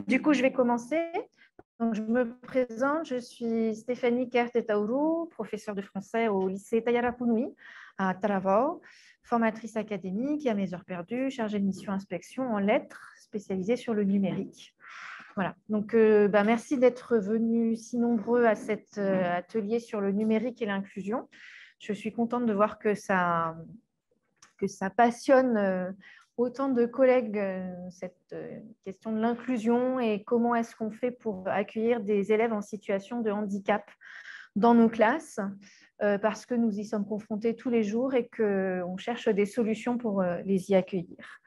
Du coup, je vais commencer. Donc, je me présente, je suis Stéphanie Kertetauru, professeure de français au lycée Tayarapunui à Taravao, formatrice académique et à mes heures perdues, chargée de mission inspection en lettres, spécialisée sur le numérique. Voilà, donc merci d'être venus si nombreux à cet atelier sur le numérique et l'inclusion. Je suis contente de voir que ça passionne autant de collègues, cette question de l'inclusion et comment est-ce qu'on fait pour accueillir des élèves en situation de handicap dans nos classes, parce que nous y sommes confrontés tous les jours et qu'on cherche des solutions pour les y accueillir.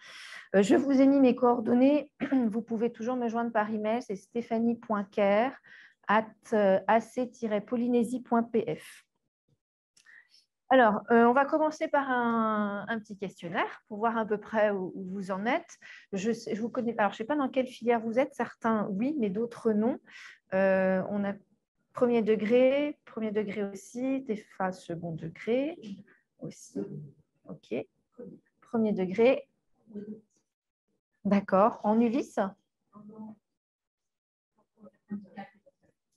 Je vous ai mis mes coordonnées. Vous pouvez toujours me joindre par email, c'est stephanie.care@ac-polynésie.pf. Alors, on va commencer par un petit questionnaire pour voir à peu près où vous en êtes. Je vous connais, alors je ne sais pas dans quelle filière vous êtes, certains oui, mais d'autres non. On a premier degré aussi, TEFA second degré aussi. OK. Premier degré. D'accord. En ULIS?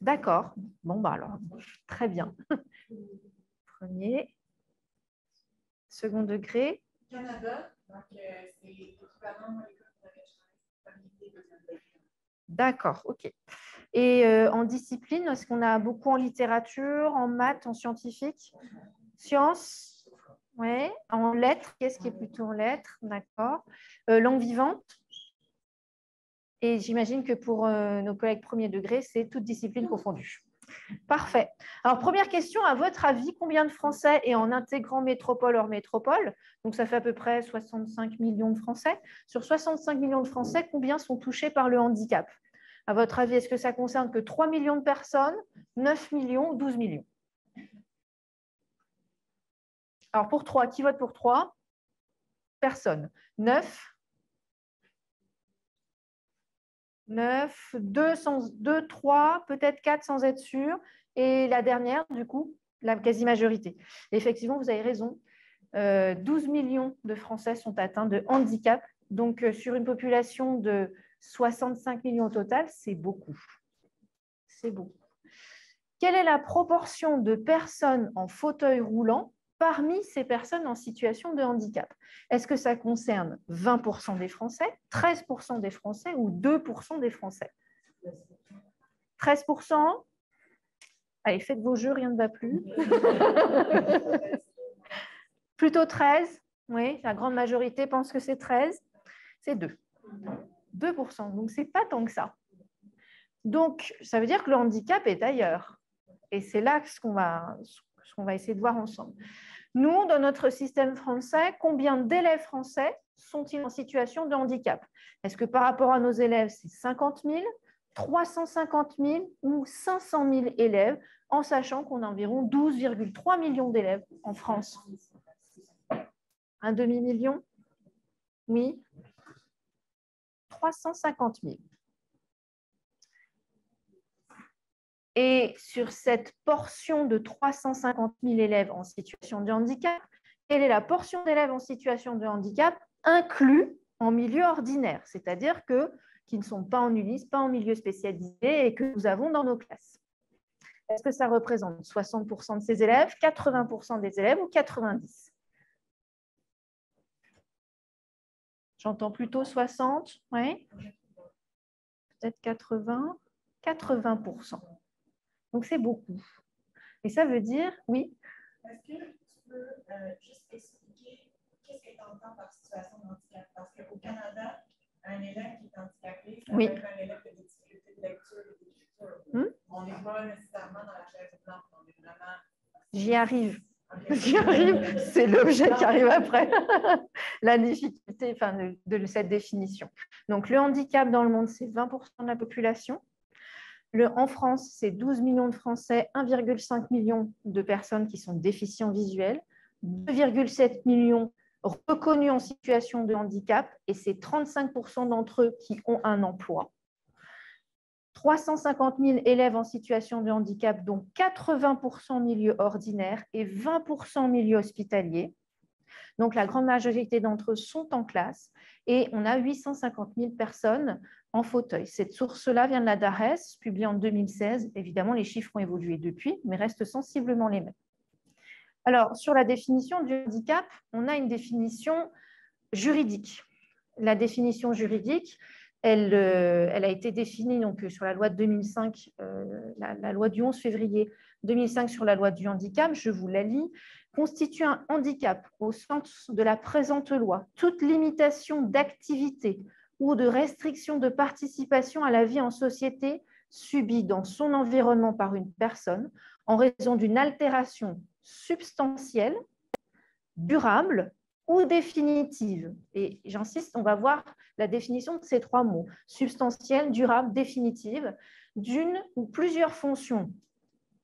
D'accord. Bon, bah alors, très bien. Premier. Second degré. Canada, donc c'est équivalent à l'école de la. D'accord, ok. Et en discipline, est-ce qu'on a beaucoup en littérature, en maths, en scientifique? Sciences? Oui. En lettres, qu'est-ce qui est plutôt en lettres? D'accord. Langue vivante? Et j'imagine que pour nos collègues premier degré, c'est toute discipline confondue. Parfait. Alors, première question, à votre avis, combien de Français, et en intégrant métropole hors métropole, donc ça fait à peu près 65 millions de Français, sur 65 millions de Français, combien sont touchés par le handicap? À votre avis, est-ce que ça concerne que 3 millions de personnes, 9 millions ou 12 millions? Alors, pour 3, qui vote pour 3? Personne. 9? 9, 2, 3, peut-être 4 sans être sûr. Et la dernière, du coup, la quasi-majorité. Effectivement, vous avez raison. 12 millions de Français sont atteints de handicap. Donc, sur une population de 65 millions au total, c'est beaucoup. C'est beaucoup. Quelle est la proportion de personnes en fauteuil roulant parmi ces personnes en situation de handicap? Est-ce que ça concerne 20% des Français, 13% des Français ou 2% des Français? 13%? Allez, faites vos jeux, rien ne va plus. Plutôt 13? Oui, la grande majorité pense que c'est 13. C'est 2. 2%, donc ce n'est pas tant que ça. Donc, ça veut dire que le handicap est ailleurs. Et c'est là ce qu'on va essayer de voir ensemble. Nous, dans notre système français, combien d'élèves français sont-ils en situation de handicap? Est-ce que par rapport à nos élèves, c'est 50 000, 350 000 ou 500 000 élèves, en sachant qu'on a environ 12,3 millions d'élèves en France? Un demi-million? Oui. 350 000. Et sur cette portion de 350 000 élèves en situation de handicap, quelle est la portion d'élèves en situation de handicap inclus en milieu ordinaire, c'est-à-dire qui ne sont pas en ULIS, pas en milieu spécialisé et que nous avons dans nos classes? Est-ce que ça représente 60% de ces élèves, 80% des élèves ou 90%? J'entends plutôt 60, oui. Peut-être 80, 80%. Donc, c'est beaucoup. Et ça veut dire, oui. Est-ce que tu peux juste expliquer qu'est-ce que tu entends par situation de handicap? Parce qu'au Canada, un élève qui est handicapé, ça peut être un élève qui a des difficultés de lecture et d'écriture. On n'est pas nécessairement dans la chaise blanche, on est vraiment... J'y arrive. J'y arrive. C'est l'objet qui arrive après. La difficulté de cette définition. Donc, le handicap dans le monde, c'est 20% de la population. En France, c'est 12 millions de Français, 1,5 million de personnes qui sont déficients visuels, 2,7 millions reconnus en situation de handicap, et c'est 35% d'entre eux qui ont un emploi. 350 000 élèves en situation de handicap, dont 80% en milieu ordinaire et 20% en milieu hospitalier. Donc, la grande majorité d'entre eux sont en classe et on a 850 000 personnes en fauteuil. Cette source-là vient de la DARES, publiée en 2016. Évidemment, les chiffres ont évolué depuis, mais restent sensiblement les mêmes. Alors, sur la définition du handicap, on a une définition juridique. La définition juridique, elle a été définie donc, sur la loi de 2005, la loi du 11 février 2005 sur la loi du handicap, je vous la lis, constitue un handicap au sens de la présente loi, toute limitation d'activité ou de restriction de participation à la vie en société subie dans son environnement par une personne en raison d'une altération substantielle, durable ou définitive. Et j'insiste, on va voir la définition de ces trois mots, substantielle, durable, définitive, d'une ou plusieurs fonctions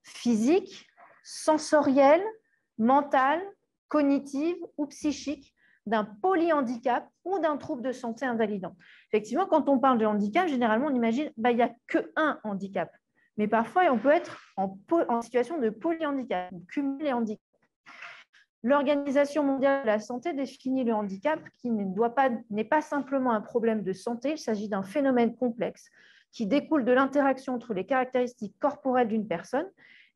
physiques, sensorielles, mentales, cognitives ou psychiques d'un polyhandicap ou d'un trouble de santé invalidant. Effectivement, quand on parle de handicap, généralement, on imagine qu'il n'y a qu'un handicap. Mais parfois, on peut être en situation de polyhandicap, cumulé handicap. L'Organisation mondiale de la santé définit le handicap qui n'est pas simplement un problème de santé, il s'agit d'un phénomène complexe qui découle de l'interaction entre les caractéristiques corporelles d'une personne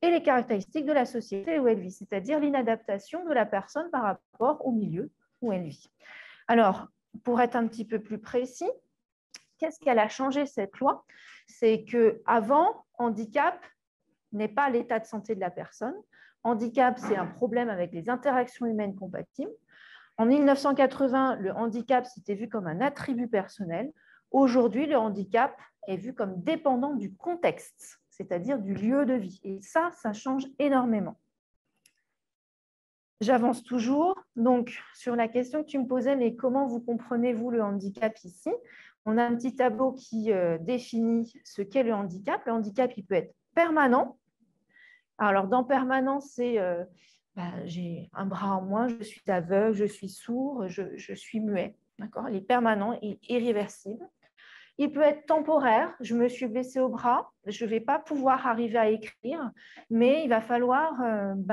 et les caractéristiques de la société où elle vit, c'est-à-dire l'inadaptation de la personne par rapport au milieu où elle vit. Alors, pour être un petit peu plus précis, qu'est-ce qu'elle a changé cette loi? C'est qu'avant, handicap n'est pas l'état de santé de la personne. Handicap, c'est un problème avec les interactions humaines compatibles. En 1980, le handicap, c'était vu comme un attribut personnel. Aujourd'hui, le handicap est vu comme dépendant du contexte, c'est-à-dire du lieu de vie. Et ça change énormément. J'avance toujours. Donc, sur la question que tu me posais, mais comment vous comprenez-vous le handicap ici? On a un petit tableau qui définit ce qu'est le handicap. Le handicap, il peut être permanent. Alors, dans permanent, c'est j'ai un bras en moins, je suis aveugle, je suis sourd, je suis muet. Il est permanent et irréversible. Il peut être temporaire, je me suis blessée au bras, je ne vais pas pouvoir arriver à écrire, mais il va falloir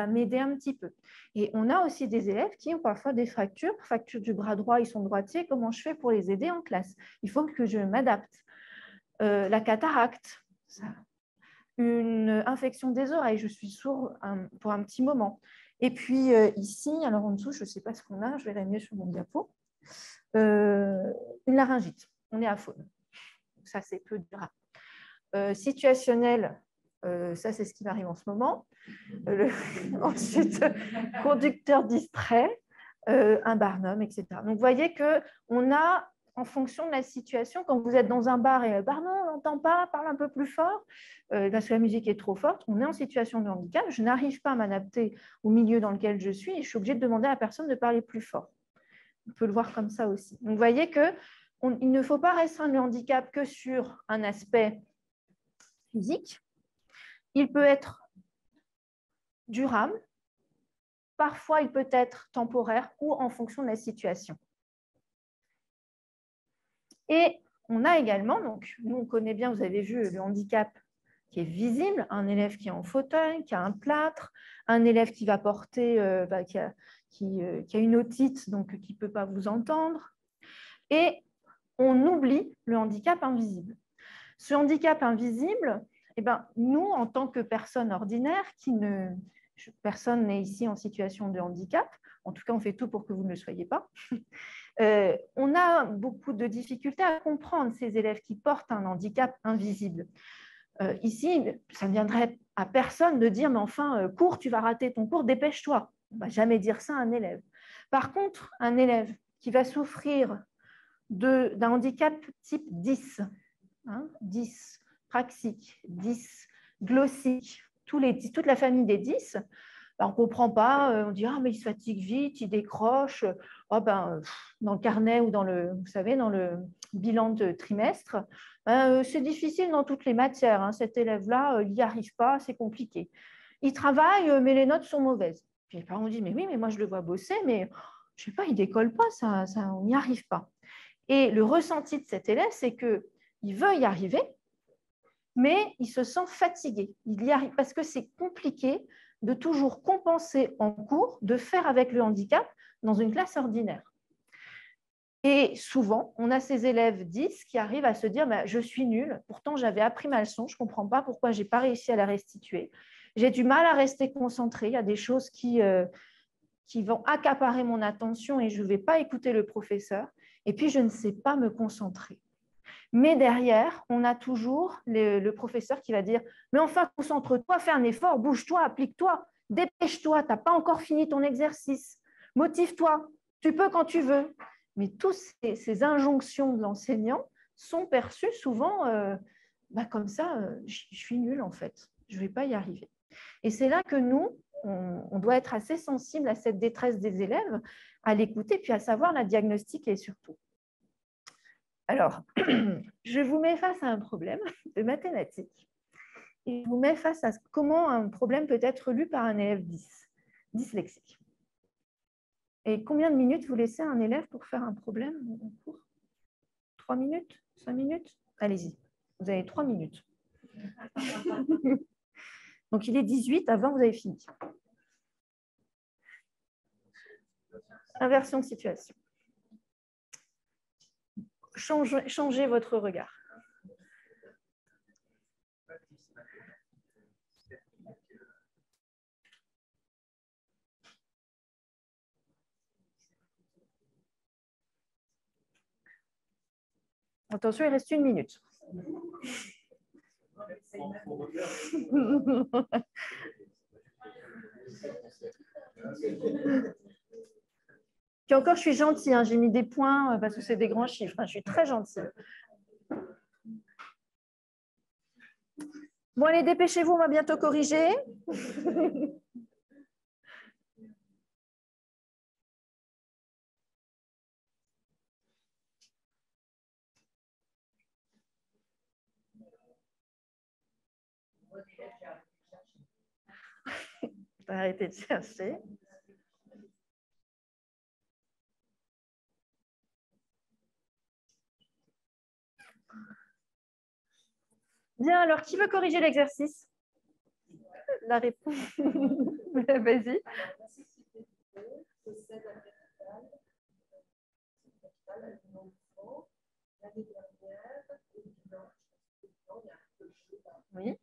m'aider un petit peu. Et on a aussi des élèves qui ont parfois des fractures du bras droit, ils sont droitiers, comment je fais pour les aider en classe? Il faut que je m'adapte. La cataracte, ça. Une infection des oreilles, je suis sourd pour un petit moment. Et puis ici, alors en dessous, je ne sais pas ce qu'on a, je verrai mieux sur mon diapo, une laryngite, on est à faune. Ça, c'est peu durable. Situationnel, ça, c'est ce qui m'arrive en ce moment. Ensuite, conducteur distrait, un barnum, etc. Donc, vous voyez qu'on a, en fonction de la situation, quand vous êtes dans un bar et Barnum, on n'entend pas, parle un peu plus fort, parce que la musique est trop forte, on est en situation de handicap, je n'arrive pas à m'adapter au milieu dans lequel je suis et je suis obligée de demander à la personne de parler plus fort. On peut le voir comme ça aussi. Donc, vous voyez qu'il ne faut pas restreindre le handicap que sur un aspect physique. Il peut être durable, parfois il peut être temporaire ou en fonction de la situation. Et on a également, donc nous on connaît bien, vous avez vu le handicap qui est visible, un élève qui est en fauteuil, qui a un plâtre, un élève qui va porter, qui a une otite, donc qui ne peut pas vous entendre. Et on oublie le handicap invisible. Ce handicap invisible, nous, en tant que personnes ordinaires, personne n'est ici en situation de handicap, en tout cas, on fait tout pour que vous ne le soyez pas, on a beaucoup de difficultés à comprendre ces élèves qui portent un handicap invisible. Ici, ça ne viendrait à personne de dire « mais enfin, cours, tu vas rater ton cours, dépêche-toi ». On ne va jamais dire ça à un élève. Par contre, un élève qui va souffrir d'un handicap type 10, 10, praxique, 10, glossique, toute la famille des 10, on ne comprend pas, on dit « ah mais il se fatigue vite, il décroche ». Dans le carnet ou dans le bilan de trimestre, c'est difficile dans toutes les matières. Cet élève-là, il n'y arrive pas, c'est compliqué. Il travaille, mais les notes sont mauvaises. Puis les parents disent « mais oui, mais moi je le vois bosser, mais je ne sais pas, il ne décolle pas, on n'y arrive pas ». Et le ressenti de cet élève, c'est qu'il veut y arriver, mais il se sent fatigué. Il y arrive parce que c'est compliqué de toujours compenser en cours, de faire avec le handicap, dans une classe ordinaire. Et souvent, on a ces élèves 10 qui arrivent à se dire bah, « je suis nul, pourtant j'avais appris ma leçon, je ne comprends pas pourquoi je n'ai pas réussi à la restituer. J'ai du mal à rester concentré, il y a des choses qui vont accaparer mon attention et je ne vais pas écouter le professeur. Et puis, je ne sais pas me concentrer. » Mais derrière, on a toujours le professeur qui va dire « mais enfin, concentre-toi, fais un effort, bouge-toi, applique-toi, dépêche-toi, tu n'as pas encore fini ton exercice, motive-toi, tu peux quand tu veux. » Mais toutes ces injonctions de l'enseignant sont perçues souvent comme ça, je suis nulle en fait, je ne vais pas y arriver. Et c'est là que nous, on doit être assez sensible à cette détresse des élèves, à l'écouter, puis à savoir la diagnostiquer surtout. Alors, je vous mets face à un problème de mathématiques et je vous mets face à comment un problème peut être lu par un élève dyslexique. Et combien de minutes vous laissez à un élève pour faire un problème en cours? 3 minutes? 5 minutes? Allez-y, vous avez 3 minutes. Donc, il est 18, à 20, vous avez fini. Inversion de situation. Changez votre regard. Attention, il reste 1 minute. Puis encore, je suis gentille, hein, j'ai mis des points parce que c'est des grands chiffres. Hein, je suis très gentille. Bon, allez, dépêchez-vous, on va bientôt corriger. Arrêtez de chercher. Bien, alors, qui veut corriger l'exercice? La réponse. Vas-y. Oui.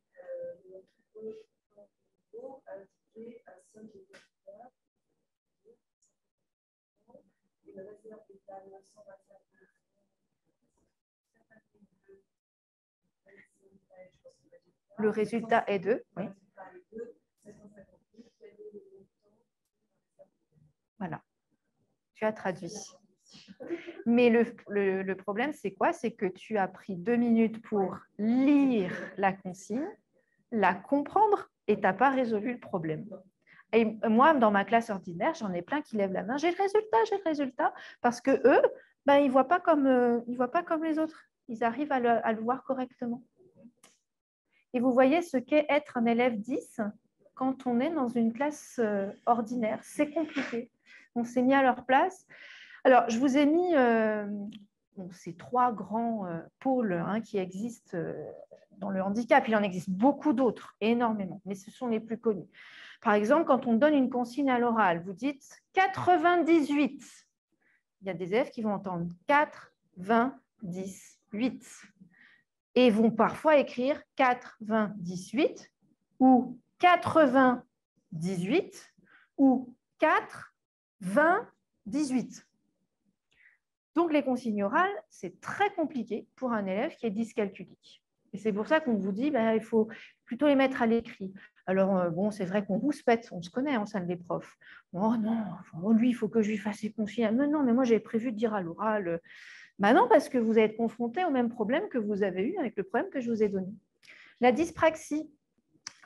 Le résultat est 2. Oui. Voilà. Tu as traduit. Mais le problème, c'est quoi? C'est que tu as pris 2 minutes pour lire la consigne, la comprendre et tu n'as pas résolu le problème. Et moi, dans ma classe ordinaire, j'en ai plein qui lèvent la main. J'ai le résultat, parce que eux, ils ne voient pas comme les autres. Ils arrivent à le voir correctement. Et vous voyez ce qu'est être un élève 10 quand on est dans une classe ordinaire. C'est compliqué. On s'est mis à leur place. Alors, je vous ai mis ces 3 grands pôles qui existent dans le handicap. Il en existe beaucoup d'autres, énormément, mais ce sont les plus connus. Par exemple, quand on donne une consigne à l'oral, vous dites 98. Il y a des élèves qui vont entendre 98 et vont parfois écrire 98 ou 98 ou 4-20-18. Donc, les consignes orales, c'est très compliqué pour un élève qui est dyscalculique. Et c'est pour ça qu'on vous dit il faut plutôt les mettre à l'écrit. Alors, bon, c'est vrai qu'on rouspète, on se connaît en salle des profs. Oh non, lui, il faut que je lui fasse ses consignes. Non, mais moi, j'avais prévu de dire à l'oral. Non, parce que vous êtes confronté au même problème que vous avez eu avec le problème que je vous ai donné. La dyspraxie.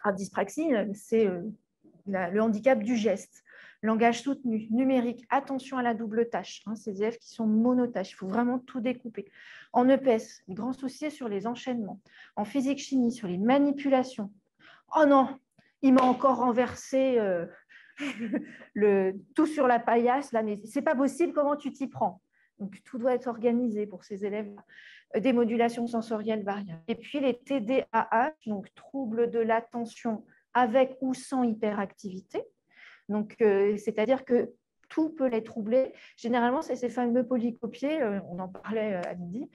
La dyspraxie, c'est le handicap du geste. Langage soutenu, numérique, attention à la double tâche. Ces élèves qui sont monotâches, il faut vraiment tout découper. En EPS, les grands soucis sur les enchaînements. En physique-chimie, sur les manipulations. Oh non, il m'a encore renversé tout sur la paillasse, là, mais c'est pas possible, comment tu t'y prends? Donc, tout doit être organisé pour ces élèves. Des modulations sensorielles variables. Et puis, les TDAH, donc troubles de l'attention avec ou sans hyperactivité. Donc, c'est-à-dire que tout peut les troubler. Généralement, c'est ces fameux polycopiés, on en parlait à midi,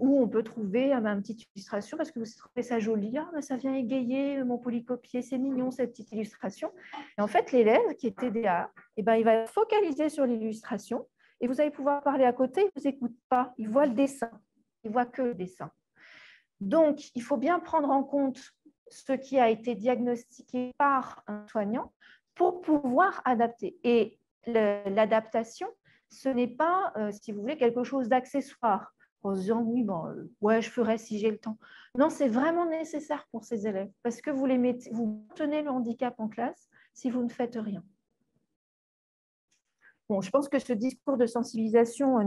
où on peut trouver une petite illustration parce que vous trouvez ça joli. Ah, ça vient égayer mon polycopier, c'est mignon cette petite illustration. Et en fait, l'élève qui est TDA, il va focaliser sur l'illustration et vous allez pouvoir parler à côté, il ne vous écoute pas, il voit le dessin, il ne voit que le dessin. Donc, il faut bien prendre en compte ce qui a été diagnostiqué par un soignant pour pouvoir adapter. Et l'adaptation, ce n'est pas, si vous voulez, quelque chose d'accessoire, en se disant, oui, bon, ouais, je ferai si j'ai le temps. Non, c'est vraiment nécessaire pour ces élèves, parce que vous maintenez le handicap en classe si vous ne faites rien. Bon, je pense que ce discours de sensibilisation,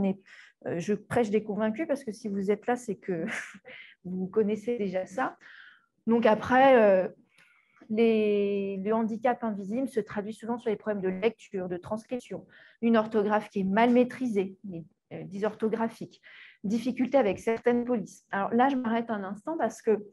je prêche des convaincus, parce que si vous êtes là, c'est que vous connaissez déjà ça. Donc après, le handicap invisible se traduit souvent sur les problèmes de lecture, de transcription, une orthographe qui est mal maîtrisée, dysorthographique, difficulté avec certaines polices. Alors là, je m'arrête un instant parce que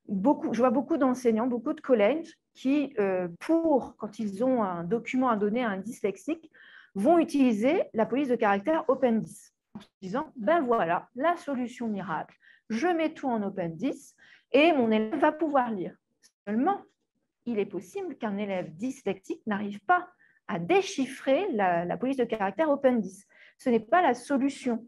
je vois beaucoup d'enseignants, beaucoup de collèges qui, quand ils ont un document à donner à un dyslexique, vont utiliser la police de caractère Open10 en se disant, ben voilà, la solution miracle, je mets tout en Open10 et mon élève va pouvoir lire. Seulement, il est possible qu'un élève dyslexique n'arrive pas à déchiffrer la police de caractère Open10. Ce n'est pas la solution.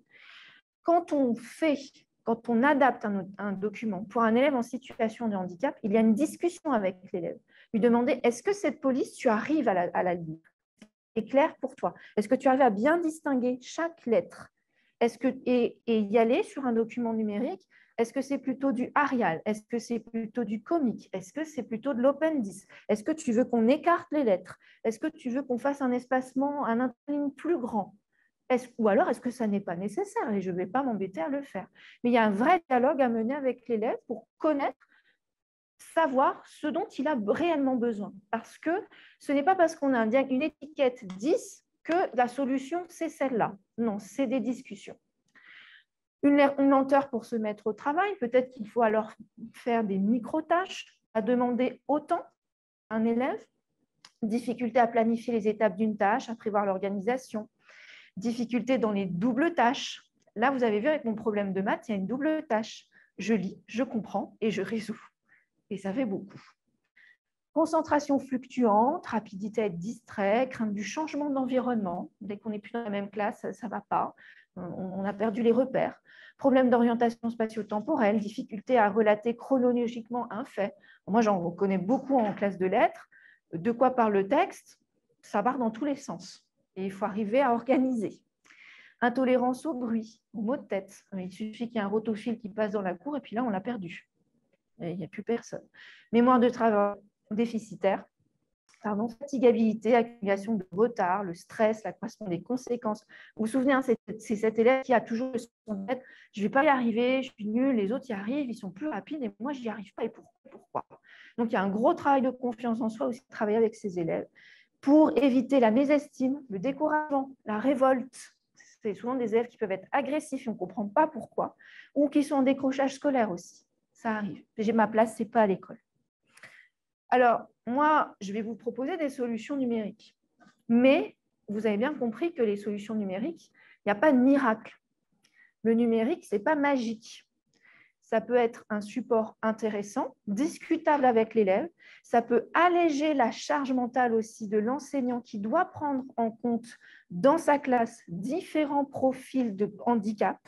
Quand on adapte un document pour un élève en situation de handicap, il y a une discussion avec l'élève. Lui demander, est-ce que cette police, tu arrives à la lire? C'est clair pour toi? Est-ce que tu arrives à bien distinguer chaque lettre? Et y aller sur un document numérique, est-ce que c'est plutôt du Arial? Est-ce que c'est plutôt du comique? Est-ce que c'est plutôt de l'Open10? Est-ce que tu veux qu'on écarte les lettres? Est-ce que tu veux qu'on fasse un espacement, un interligne plus grand? Ou alors, est-ce que ça n'est pas nécessaire et je ne vais pas m'embêter à le faire? Mais il y a un vrai dialogue à mener avec l'élève pour connaître, savoir ce dont il a réellement besoin. Parce que ce n'est pas parce qu'on a une étiquette 10 que la solution, c'est celle-là. Non, c'est des discussions. Une lenteur pour se mettre au travail, peut-être qu'il faut alors faire des micro-tâches, à demander autant à un élève, difficulté à planifier les étapes d'une tâche, à prévoir l'organisation, difficulté dans les doubles tâches. Là, vous avez vu avec mon problème de maths, il y a une double tâche. Je lis, je comprends et je résous. Et ça fait beaucoup. Concentration fluctuante, rapidité à être distrait, crainte du changement d'environnement. Dès qu'on n'est plus dans la même classe, ça ne va pas. On a perdu les repères. Problème d'orientation spatio-temporelle, difficulté à relater chronologiquement un fait. Moi, j'en connais beaucoup en classe de lettres. De quoi parle le texte? Ça part dans tous les sens. Et il faut arriver à organiser. Intolérance au bruit, aux maux de tête. Il suffit qu'il y ait un rotophile qui passe dans la cour et puis là, on l'a perdu. Et il n'y a plus personne. Mémoire de travail déficitaire, fatigabilité, accumulation de retard, le stress, l'accroissement des conséquences. Vous vous souvenez, c'est cet élève qui a toujours le son de tête, je ne vais pas y arriver, je suis nul, les autres y arrivent, ils sont plus rapides et moi, je n'y arrive pas. Et pourquoi? Donc, il y a un gros travail de confiance en soi aussi, travailler avec ses élèves pour éviter la mésestime, le découragement, la révolte. C'est souvent des élèves qui peuvent être agressifs et on ne comprend pas pourquoi, ou qui sont en décrochage scolaire aussi. Ça arrive. J'ai ma place, ce n'est pas à l'école. Alors, moi, je vais vous proposer des solutions numériques. Mais vous avez bien compris que les solutions numériques, il n'y a pas de miracle. Le numérique, ce n'est pas magique. Ça peut être un support intéressant, discutable avec l'élève. Ça peut alléger la charge mentale aussi de l'enseignant qui doit prendre en compte dans sa classe différents profils de handicap.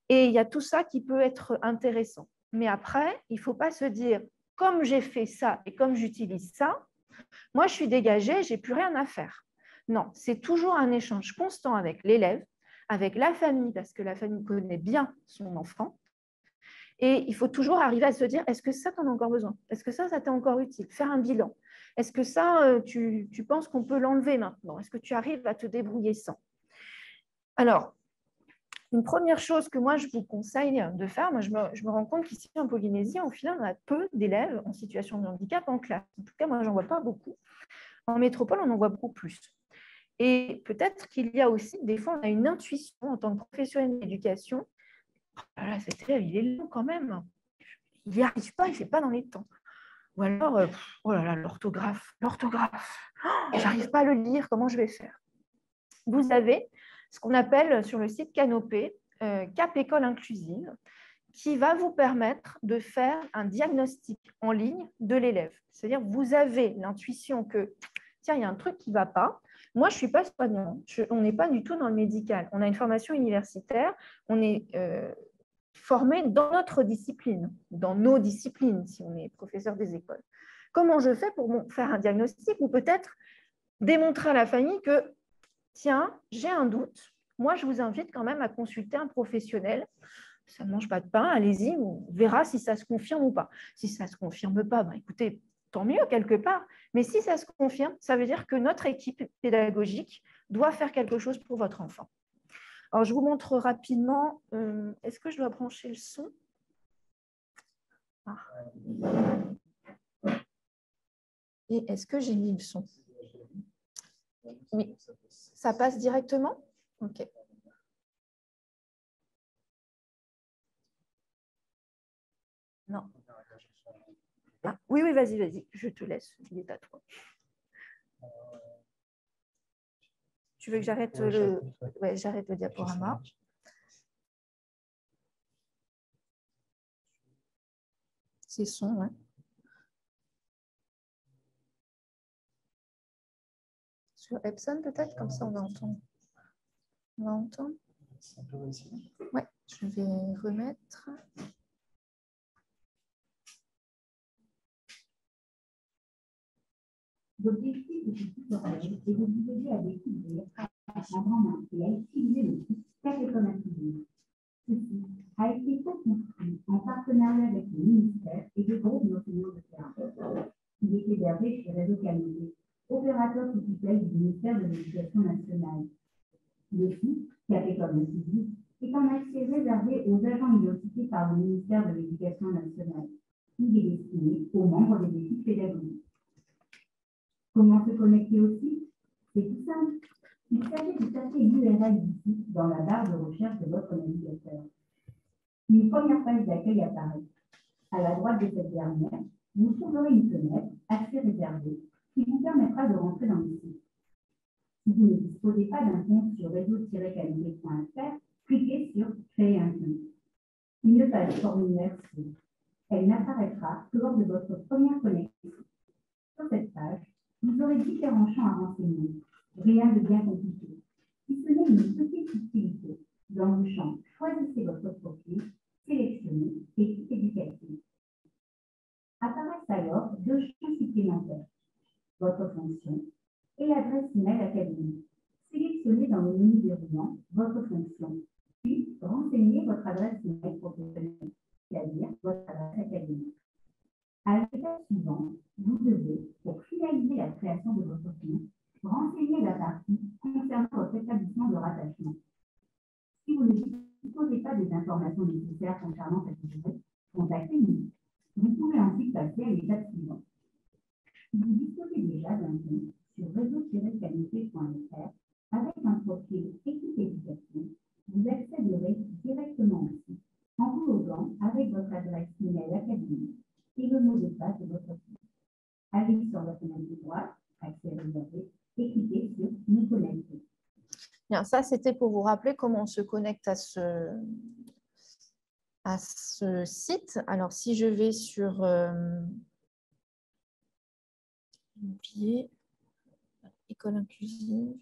Et il y a tout ça qui peut être intéressant. Mais après, il ne faut pas se dire, comme j'ai fait ça et comme j'utilise ça, moi, je suis dégagée, je n'ai plus rien à faire. Non, c'est toujours un échange constant avec l'élève, avec la famille, parce que la famille connaît bien son enfant. Et il faut toujours arriver à se dire, est-ce que ça, tu en as encore besoin? Est-ce que ça t'est encore utile? Faire un bilan. Est-ce que ça, tu penses qu'on peut l'enlever maintenant? Est-ce que tu arrives à te débrouiller sans? Alors, une première chose que moi, je vous conseille de faire, moi, je me rends compte qu'ici, en Polynésie, au final, on a peu d'élèves en situation de handicap en classe. En tout cas, moi, je n'en vois pas beaucoup. En métropole, on en voit beaucoup plus. Et peut-être qu'il y a aussi, des fois, on a une intuition en tant que professionnel d'éducation. Voilà, cet élève, il est long quand même. Il n'y arrive pas, il ne fait pas dans les temps. Ou alors, oh là là, l'orthographe, j'arrive pas à le lire, comment je vais faire? vous avez ce qu'on appelle sur le site Canopé, Cap École Inclusive, qui va vous permettre de faire un diagnostic en ligne de l'élève. C'est-à-dire que vous avez l'intuition que, tiens, il y a un truc qui ne va pas. Moi, je ne suis pas soignant, on n'est pas du tout dans le médical. On a une formation universitaire, on est formé dans notre discipline, dans nos disciplines, si on est professeur des écoles. Comment je fais pour faire un diagnostic ou peut-être démontrer à la famille que, tiens, j'ai un doute, moi, je vous invite quand même à consulter un professionnel. Ça ne mange pas de pain, allez-y, on verra si ça se confirme ou pas. Si ça ne se confirme pas, ben, écoutez, tant mieux quelque part. Mais si ça se confirme, ça veut dire que notre équipe pédagogique doit faire quelque chose pour votre enfant. Alors, je vous montre rapidement. Est-ce que je dois brancher le son? Ah. Et est-ce que j'ai mis le son? Oui. Ça passe directement? OK. Non. Ah, oui, oui, vas-y, je te laisse. Il est à toi. Tu veux que j'arrête le... Ouais, j'arrête le diaporama. C'est son, ouais. Sur Epson, peut-être, comme ça on va entendre. On va entendre. Ouais, je vais remettre. L'objectif de ce tutoriel est de vous aider à découvrir, à prendre en main et à utiliser le site Cap École Inclusive. Ce site a été co-construit en partenariat avec le ministère et le groupe d'enseignants de terrain. Il est hébergé chez Réseau Canopé, opérateur tutelle du ministère de l'Éducation nationale. Le site Cap École Inclusive est un accès réservé aux agents identifiés par le ministère de l'Éducation nationale. Il est destiné aux membres des équipes pédagogiques. Comment se connecter au site? C'est tout simple. Il s'agit de taper l'URL du site dans la barre de recherche de votre navigateur. Une première page d'accueil apparaît. À la droite de cette dernière, vous trouverez une fenêtre accès réservé qui vous permettra de rentrer dans le site. Si vous ne disposez pas d'un compte sur réseau-canopé.fr, cliquez sur Créer un compte. Une page formulaire s'ouvre. Elle n'apparaîtra que lors de votre première connexion. Sur cette page, vous aurez différents champs à renseigner. Rien de bien compliqué. Si ce n'est une petite utilité, dans le champ « Choisissez votre profil », sélectionnez « Équipe éducative ». Apparaissent alors deux champs supplémentaires, votre fonction et l'adresse email académique. Sélectionnez dans le menu déroulant votre fonction, puis renseignez votre adresse email professionnelle, c'est-à-dire votre adresse académique. À l'étape suivante, vous devez, pour finaliser la création de votre compte, renseigner la partie concernant votre établissement de rattachement. Si vous ne disposez pas des informations nécessaires concernant cette durée, contactez-nous. Vous pouvez ensuite passer à l'étape suivante. Si vous disposez déjà d'un compte sur réseau-canopé.fr avec un profil équipe éducation, vous accéderez directement au site en vous loguant avec votre adresse email académique et le mot de passe de votre compte. Allez sur la fenêtre de droite, accès réservé, et cliquez sur Nous connecter. Bien, ça, c'était pour vous rappeler comment on se connecte à ce site. Alors, si je vais sur École inclusive,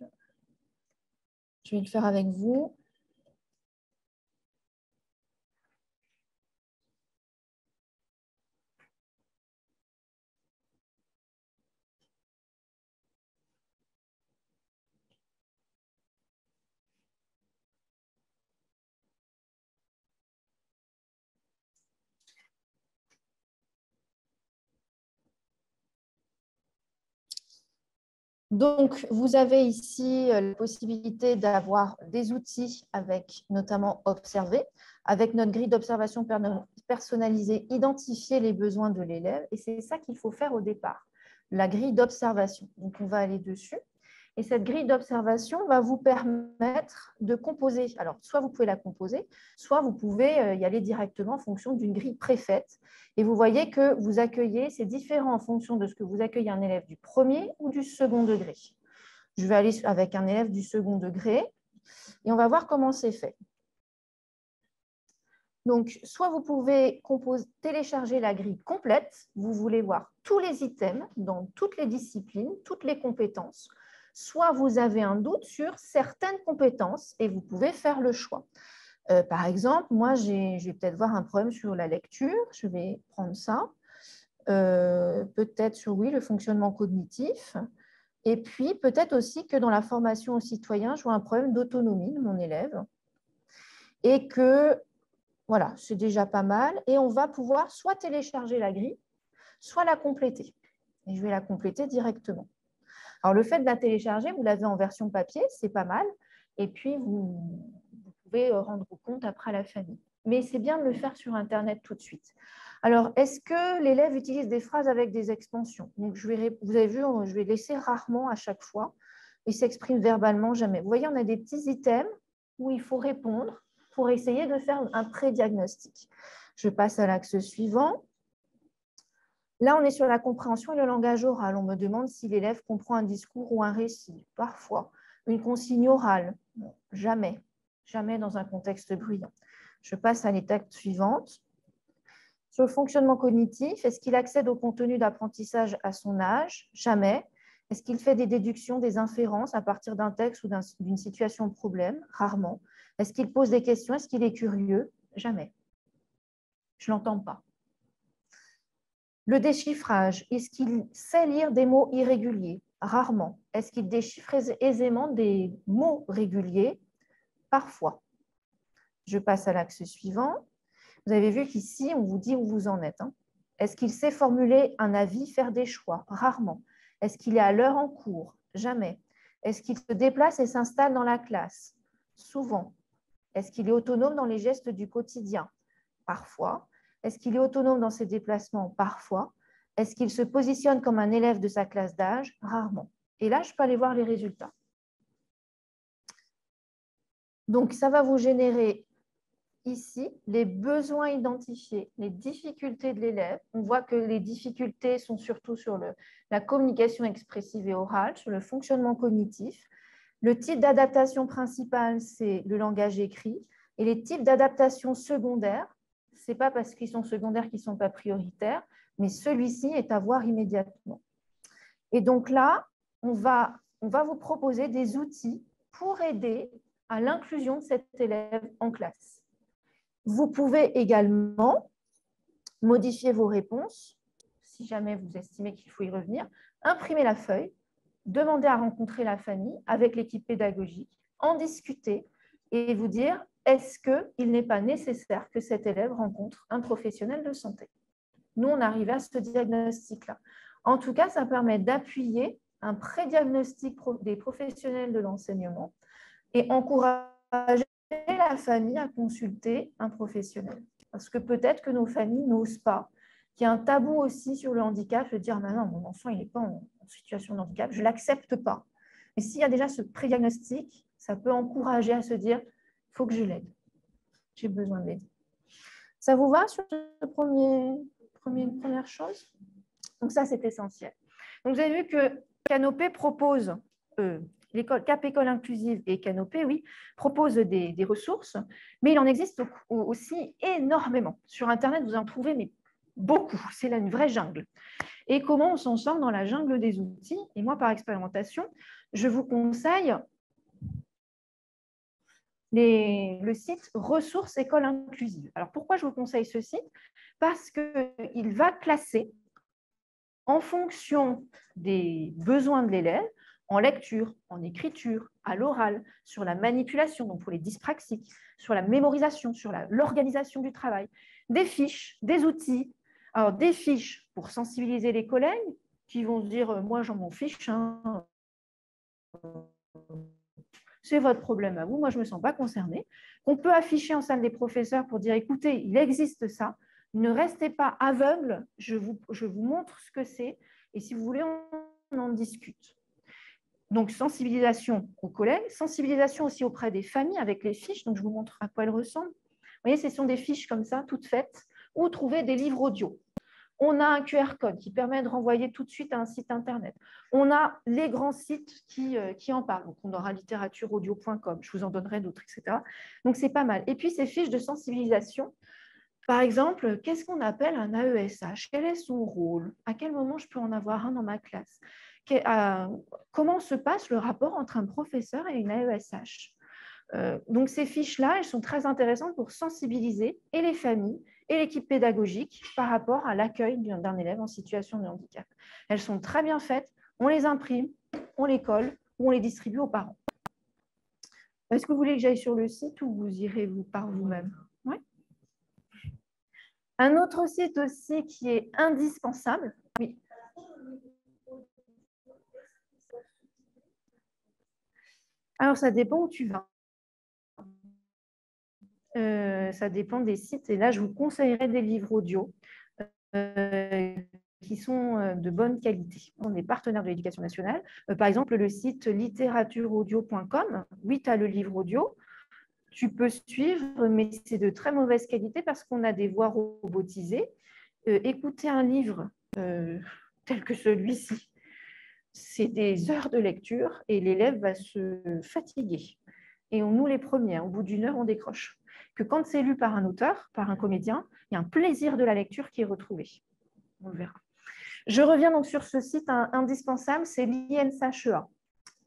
je vais le faire avec vous. Donc, vous avez ici la possibilité d'avoir des outils avec notamment Observer, avec notre grille d'observation personnalisée, identifier les besoins de l'élève. Et c'est ça qu'il faut faire au départ, la grille d'observation. Donc, on va aller dessus. Et cette grille d'observation va vous permettre de composer. Alors, soit vous pouvez la composer, soit vous pouvez y aller directement en fonction d'une grille préfaite. Et vous voyez que vous accueillez, c'est différent en fonction de ce que vous accueillez un élève du premier ou du second degré. Je vais aller avec un élève du second degré et on va voir comment c'est fait. Donc, soit vous pouvez télécharger la grille complète, vous voulez voir tous les items dans toutes les disciplines, toutes les compétences, soit vous avez un doute sur certaines compétences et vous pouvez faire le choix. Par exemple, moi, je vais peut-être voir un problème sur la lecture, je vais prendre ça, peut-être sur, oui, le fonctionnement cognitif, et puis peut-être aussi que dans la formation aux citoyens, je vois un problème d'autonomie de mon élève, et que voilà, c'est déjà pas mal. Et on va pouvoir soit télécharger la grille, soit la compléter. Et je vais la compléter directement. Alors, le fait de la télécharger, vous l'avez en version papier, c'est pas mal. Et puis, vous pouvez rendre compte après à la famille. Mais c'est bien de le faire sur Internet tout de suite. Alors, est-ce que l'élève utilise des phrases avec des expansions? Donc, vous avez vu, je vais laisser rarement à chaque fois. Il s'exprime verbalement jamais. Vous voyez, on a des petits items où il faut répondre pour essayer de faire un pré-diagnostic. Je passe à l'axe suivant. Là, on est sur la compréhension et le langage oral. On me demande si l'élève comprend un discours ou un récit. Parfois. Une consigne orale. Non, jamais. Jamais dans un contexte bruyant. Je passe à l'étape suivante. Sur le fonctionnement cognitif, est-ce qu'il accède au contenu d'apprentissage à son âge? Jamais. Est-ce qu'il fait des déductions, des inférences à partir d'un texte ou d'une situation de problème? Rarement. Est-ce qu'il pose des questions? Est-ce qu'il est curieux? Jamais. Je ne l'entends pas. Le déchiffrage, est-ce qu'il sait lire des mots irréguliers? Rarement. Est-ce qu'il déchiffre aisément des mots réguliers? Parfois. Je passe à l'axe suivant. Vous avez vu qu'ici, on vous dit où vous en êtes. Est-ce qu'il sait formuler un avis, faire des choix? Rarement. Est-ce qu'il est à l'heure en cours? Jamais. Est-ce qu'il se déplace et s'installe dans la classe? Souvent. Est-ce qu'il est autonome dans les gestes du quotidien? Parfois. Est-ce qu'il est autonome dans ses déplacements? Parfois. Est-ce qu'il se positionne comme un élève de sa classe d'âge? Rarement. Et là, je peux aller voir les résultats. Donc, ça va vous générer ici les besoins identifiés, les difficultés de l'élève. On voit que les difficultés sont surtout sur la communication expressive et orale, sur le fonctionnement cognitif. Le type d'adaptation principale, c'est le langage écrit. Et les types d'adaptation secondaires, ce n'est pas parce qu'ils sont secondaires qu'ils ne sont pas prioritaires, mais celui-ci est à voir immédiatement. Et donc là, on va vous proposer des outils pour aider à l'inclusion de cet élève en classe. Vous pouvez également modifier vos réponses, si jamais vous estimez qu'il faut y revenir, imprimer la feuille, demander à rencontrer la famille avec l'équipe pédagogique, en discuter et vous dire est-ce qu'il n'est pas nécessaire que cet élève rencontre un professionnel de santé. Nous, on arrive à ce diagnostic-là. En tout cas, ça permet d'appuyer un pré-diagnostic des professionnels de l'enseignement et encourager la famille à consulter un professionnel. Parce que peut-être que nos familles n'osent pas, qu'il y a un tabou aussi sur le handicap, de dire non, mon enfant il n'est pas en situation de handicap, je ne l'accepte pas. Mais s'il y a déjà ce pré-diagnostic, ça peut encourager à se dire il faut que je l'aide, j'ai besoin de l'aide. Ça vous va sur cette première chose? Donc ça, c'est essentiel. Donc vous avez vu que Canopé propose l'école Cap École Inclusive et Canopé, oui, proposent des ressources, mais il en existe aussi énormément. Sur Internet, vous en trouvez mais beaucoup. C'est là une vraie jungle. Et comment on s'en sort dans la jungle des outils? Et moi, par expérimentation, je vous conseille le site Ressources École Inclusive. Alors, pourquoi je vous conseille ce site? Parce qu'il va classer en fonction des besoins de l'élève, en lecture, en écriture, à l'oral, sur la manipulation, donc pour les dyspraxiques, sur la mémorisation, sur l'organisation du travail, des fiches, des outils. Alors, des fiches pour sensibiliser les collègues qui vont se dire « moi, j'en m'en fiche, hein. C'est votre problème à vous, moi, je ne me sens pas concernée », qu'on peut afficher en salle des professeurs pour dire « écoutez, il existe ça, ne restez pas aveugle, je vous montre ce que c'est, et si vous voulez, on en discute ». Donc, sensibilisation aux collègues, sensibilisation aussi auprès des familles avec les fiches. Donc, je vous montre à quoi elles ressemblent. Vous voyez, ce sont des fiches comme ça, toutes faites, ou trouver des livres audio. On a un QR code qui permet de renvoyer tout de suite à un site Internet. On a les grands sites qui en parlent. Donc, on aura littératureaudio.com, je vous en donnerai d'autres, etc. Donc, c'est pas mal. Et puis, ces fiches de sensibilisation, par exemple, qu'est-ce qu'on appelle un AESH? Quel est son rôle? À quel moment je peux en avoir un dans ma classe? Comment se passe le rapport entre un professeur et une AESH? Donc, ces fiches-là, elles sont très intéressantes pour sensibiliser et les familles et l'équipe pédagogique par rapport à l'accueil d'un élève en situation de handicap. Elles sont très bien faites, on les imprime, on les colle ou on les distribue aux parents. Est-ce que vous voulez que j'aille sur le site ou vous irez par vous-même? Oui. Un autre site aussi qui est indispensable, oui. Alors, ça dépend où tu vas. Ça dépend des sites. Et là, je vous conseillerais des livres audio qui sont de bonne qualité. On est partenaires de l'Éducation nationale. Par exemple, le site littératureaudio.com. Oui, tu as le livre audio. Tu peux suivre, mais c'est de très mauvaise qualité parce qu'on a des voix robotisées. Écouter un livre tel que celui-ci, c'est des heures de lecture et l'élève va se fatiguer. Et nous, les premiers, au bout d'une heure, on décroche. Que quand c'est lu par un auteur, par un comédien, il y a un plaisir de la lecture qui est retrouvé. On le verra. Je reviens donc sur ce site indispensable, c'est l'INSHEA.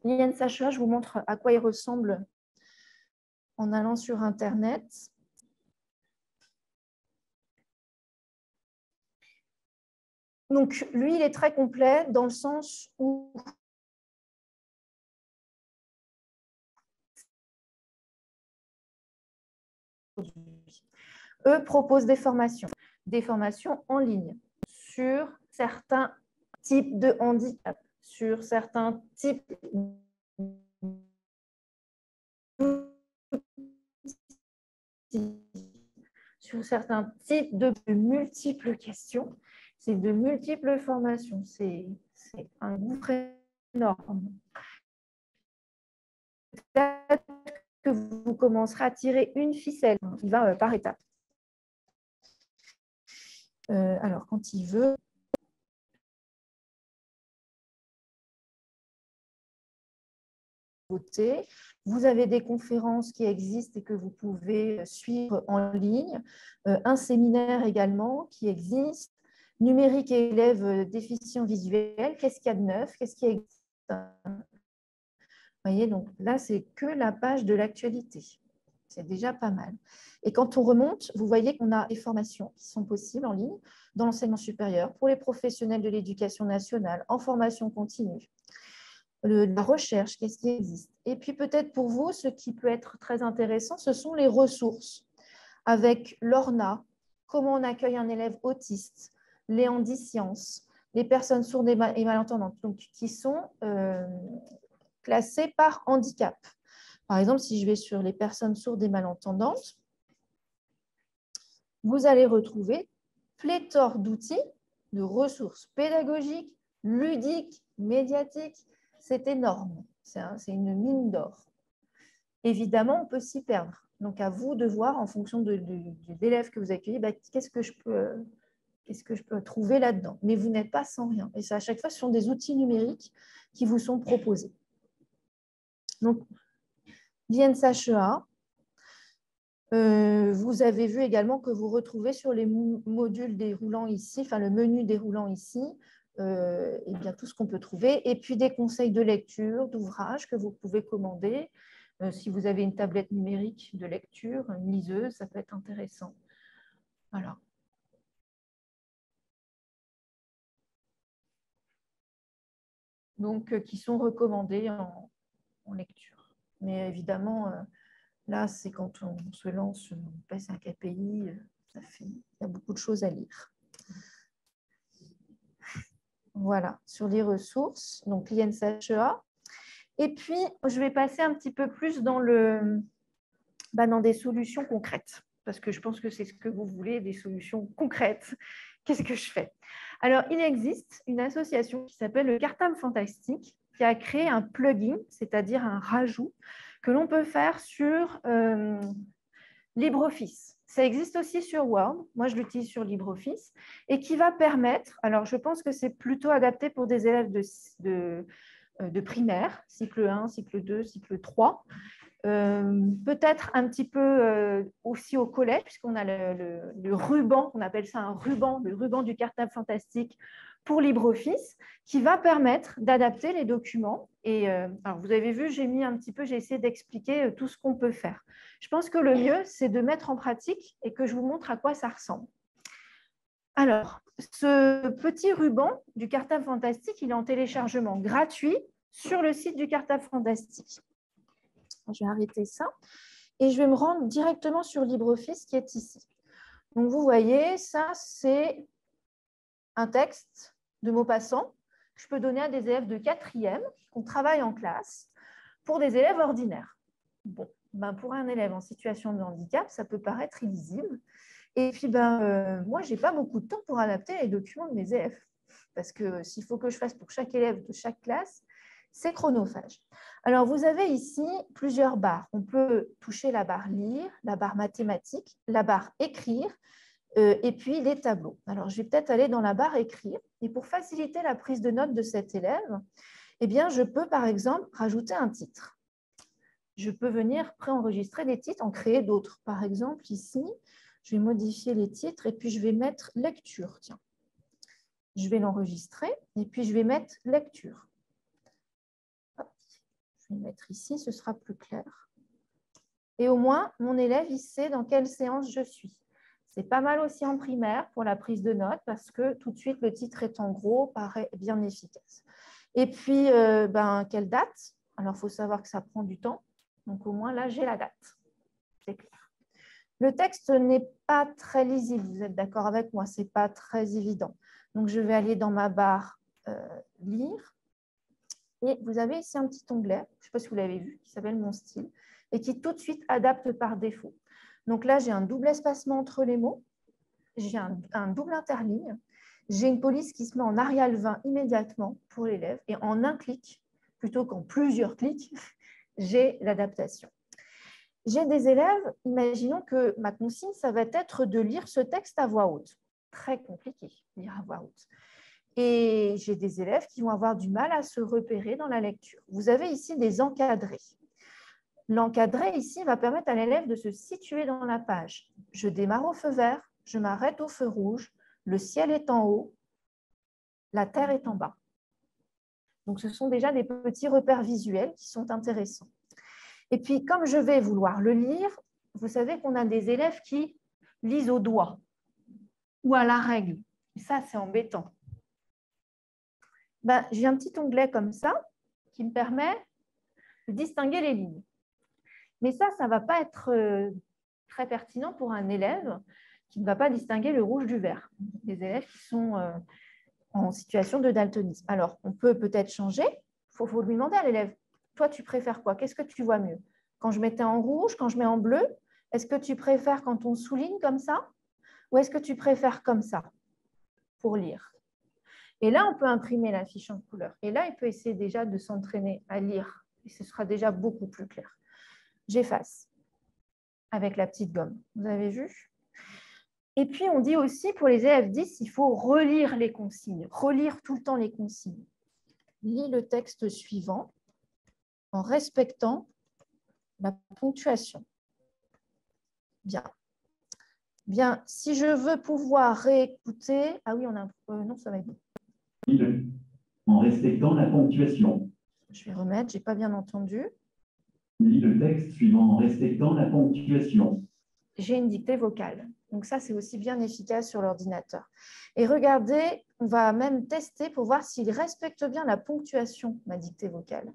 L'INSHEA, je vous montre à quoi il ressemble en allant sur Internet. Donc, lui, il est très complet dans le sens où eux proposent des formations en ligne sur certains types de handicap, sur certains types de multiples questions. C'est de multiples formations. C'est un gouffre énorme. Peut-être que vous commencerez à tirer une ficelle. Il va par étapes. Alors, quand il veut, vous avez des conférences qui existent et que vous pouvez suivre en ligne, un séminaire également qui existe, numérique et élèves déficients visuels, qu'est-ce qu'il y a de neuf, qu'est-ce qui existe. Vous voyez, donc là, c'est que la page de l'actualité. C'est déjà pas mal. Et quand on remonte, vous voyez qu'on a des formations qui sont possibles en ligne dans l'enseignement supérieur pour les professionnels de l'éducation nationale en formation continue. La recherche, qu'est-ce qui existe. Et puis peut-être pour vous, ce qui peut être très intéressant, ce sont les ressources avec l'ORNA, comment on accueille un élève autiste, les handisciences, les personnes sourdes et malentendantes, donc, qui sont classées par handicap. Par exemple, si je vais sur les personnes sourdes et malentendantes, vous allez retrouver pléthore d'outils, de ressources pédagogiques, ludiques, médiatiques. C'est énorme, c'est une mine d'or. Évidemment, on peut s'y perdre. Donc, à vous de voir, en fonction de l'élève que vous accueillez, qu'est-ce que je peux trouver là-dedans. Mais vous n'êtes pas sans rien. Et ça, à chaque fois, ce sont des outils numériques qui vous sont proposés. Donc, l'INSHEA, vous avez vu également que vous retrouvez sur les modules déroulants ici, enfin le menu déroulant ici, et bien tout ce qu'on peut trouver, et puis des conseils de lecture, d'ouvrages que vous pouvez commander. Si vous avez une tablette numérique de lecture, une liseuse, ça peut être intéressant. Voilà. Donc, qui sont recommandés en lecture. Mais évidemment, là, c'est quand on se lance, on passe un KPI, il y a beaucoup de choses à lire. Voilà, sur les ressources, donc l'INSHEA. Et puis, je vais passer un petit peu plus dans des solutions concrètes, parce que je pense que c'est ce que vous voulez, des solutions concrètes. Qu'est-ce que je fais? Alors, il existe une association qui s'appelle le Cartable Fantastique, qui a créé un plugin, c'est-à-dire un rajout, que l'on peut faire sur LibreOffice. Ça existe aussi sur Word, moi je l'utilise sur LibreOffice, et qui va permettre, alors je pense que c'est plutôt adapté pour des élèves de primaire, cycle 1, cycle 2, cycle 3, peut-être un petit peu aussi au collège, puisqu'on a le ruban, on appelle ça un ruban, le ruban du cartable fantastique pour LibreOffice, qui va permettre d'adapter les documents. Et alors vous avez vu, j'ai essayé d'expliquer tout ce qu'on peut faire. Je pense que le mieux, c'est de mettre en pratique et que je vous montre à quoi ça ressemble. Alors, ce petit ruban du cartable fantastique, il est en téléchargement gratuit sur le site du cartable fantastique. Je vais arrêter ça et je vais me rendre directement sur LibreOffice qui est ici. Donc, vous voyez, ça, c'est un texte de Maupassant que je peux donner à des élèves de 4e qu'on travaille en classe pour des élèves ordinaires. Bon, pour un élève en situation de handicap, ça peut paraître illisible. Et puis, moi, je n'ai pas beaucoup de temps pour adapter les documents de mes élèves. Parce que s'il faut que je fasse pour chaque élève de chaque classe, c'est chronophage. Alors, vous avez ici plusieurs barres. On peut toucher la barre lire, la barre mathématiques, la barre écrire, et puis les tableaux. Alors, je vais peut-être aller dans la barre écrire. Et pour faciliter la prise de notes de cet élève, eh bien, je peux, par exemple, rajouter un titre. Je peux venir préenregistrer des titres, en créer d'autres. Par exemple, ici, je vais modifier les titres et puis je vais mettre lecture. Tiens, je vais l'enregistrer et puis je vais mettre lecture. Hop. Je vais mettre ici, ce sera plus clair. Et au moins, mon élève, il sait dans quelle séance je suis. C'est pas mal aussi en primaire pour la prise de notes parce que tout de suite, le titre est en gros, paraît bien efficace. Et puis, quelle date? Alors, il faut savoir que ça prend du temps. Donc, au moins, là, j'ai la date. C'est clair. Le texte n'est pas très lisible, vous êtes d'accord avec moi, ce n'est pas très évident. Donc, je vais aller dans ma barre lire. Et vous avez ici un petit onglet, je ne sais pas si vous l'avez vu, qui s'appelle Mon style, et qui tout de suite adapte par défaut. Donc là, j'ai un double espacement entre les mots, j'ai un double interligne, j'ai une police qui se met en Arial 20 immédiatement pour l'élève, et en un clic, plutôt qu'en plusieurs clics, j'ai l'adaptation. J'ai des élèves, imaginons que ma consigne, ça va être de lire ce texte à voix haute. Très compliqué, lire à voix haute. Et j'ai des élèves qui vont avoir du mal à se repérer dans la lecture. Vous avez ici des encadrés. L'encadré ici va permettre à l'élève de se situer dans la page. Je démarre au feu vert, je m'arrête au feu rouge, le ciel est en haut, la terre est en bas. Donc, ce sont déjà des petits repères visuels qui sont intéressants. Et puis, comme je vais vouloir le lire, vous savez qu'on a des élèves qui lisent au doigt ou à la règle. Et ça, c'est embêtant. J'ai un petit onglet comme ça qui me permet de distinguer les lignes. Mais ça ne va pas être très pertinent pour un élève qui ne va pas distinguer le rouge du vert. Des élèves qui sont en situation de daltonisme. Alors, on peut peut-être changer. Il faut lui demander à l'élève. Toi, tu préfères quoi? Qu'est-ce que tu vois mieux? Quand je mettais en rouge, quand je mets en bleu? Est-ce que tu préfères quand on souligne comme ça? Ou est-ce que tu préfères comme ça pour lire? Et là, on peut imprimer la fiche en couleur. Et là, il peut essayer déjà de s'entraîner à lire. Et ce sera déjà beaucoup plus clair. J'efface avec la petite gomme. Vous avez vu? Et puis, on dit aussi pour les élèves 10, il faut relire les consignes, relire tout le temps les consignes. Lis le texte suivant en respectant la ponctuation. Bien. Bien, si je veux pouvoir réécouter... Ah oui, on a... non, ça va être bon. En respectant la ponctuation. Je vais remettre, je n'ai pas bien entendu. Lis le texte suivant en respectant la ponctuation. J'ai une dictée vocale. Donc ça, c'est aussi bien efficace sur l'ordinateur. Et regardez, on va même tester pour voir s'il respecte bien la ponctuation, ma dictée vocale.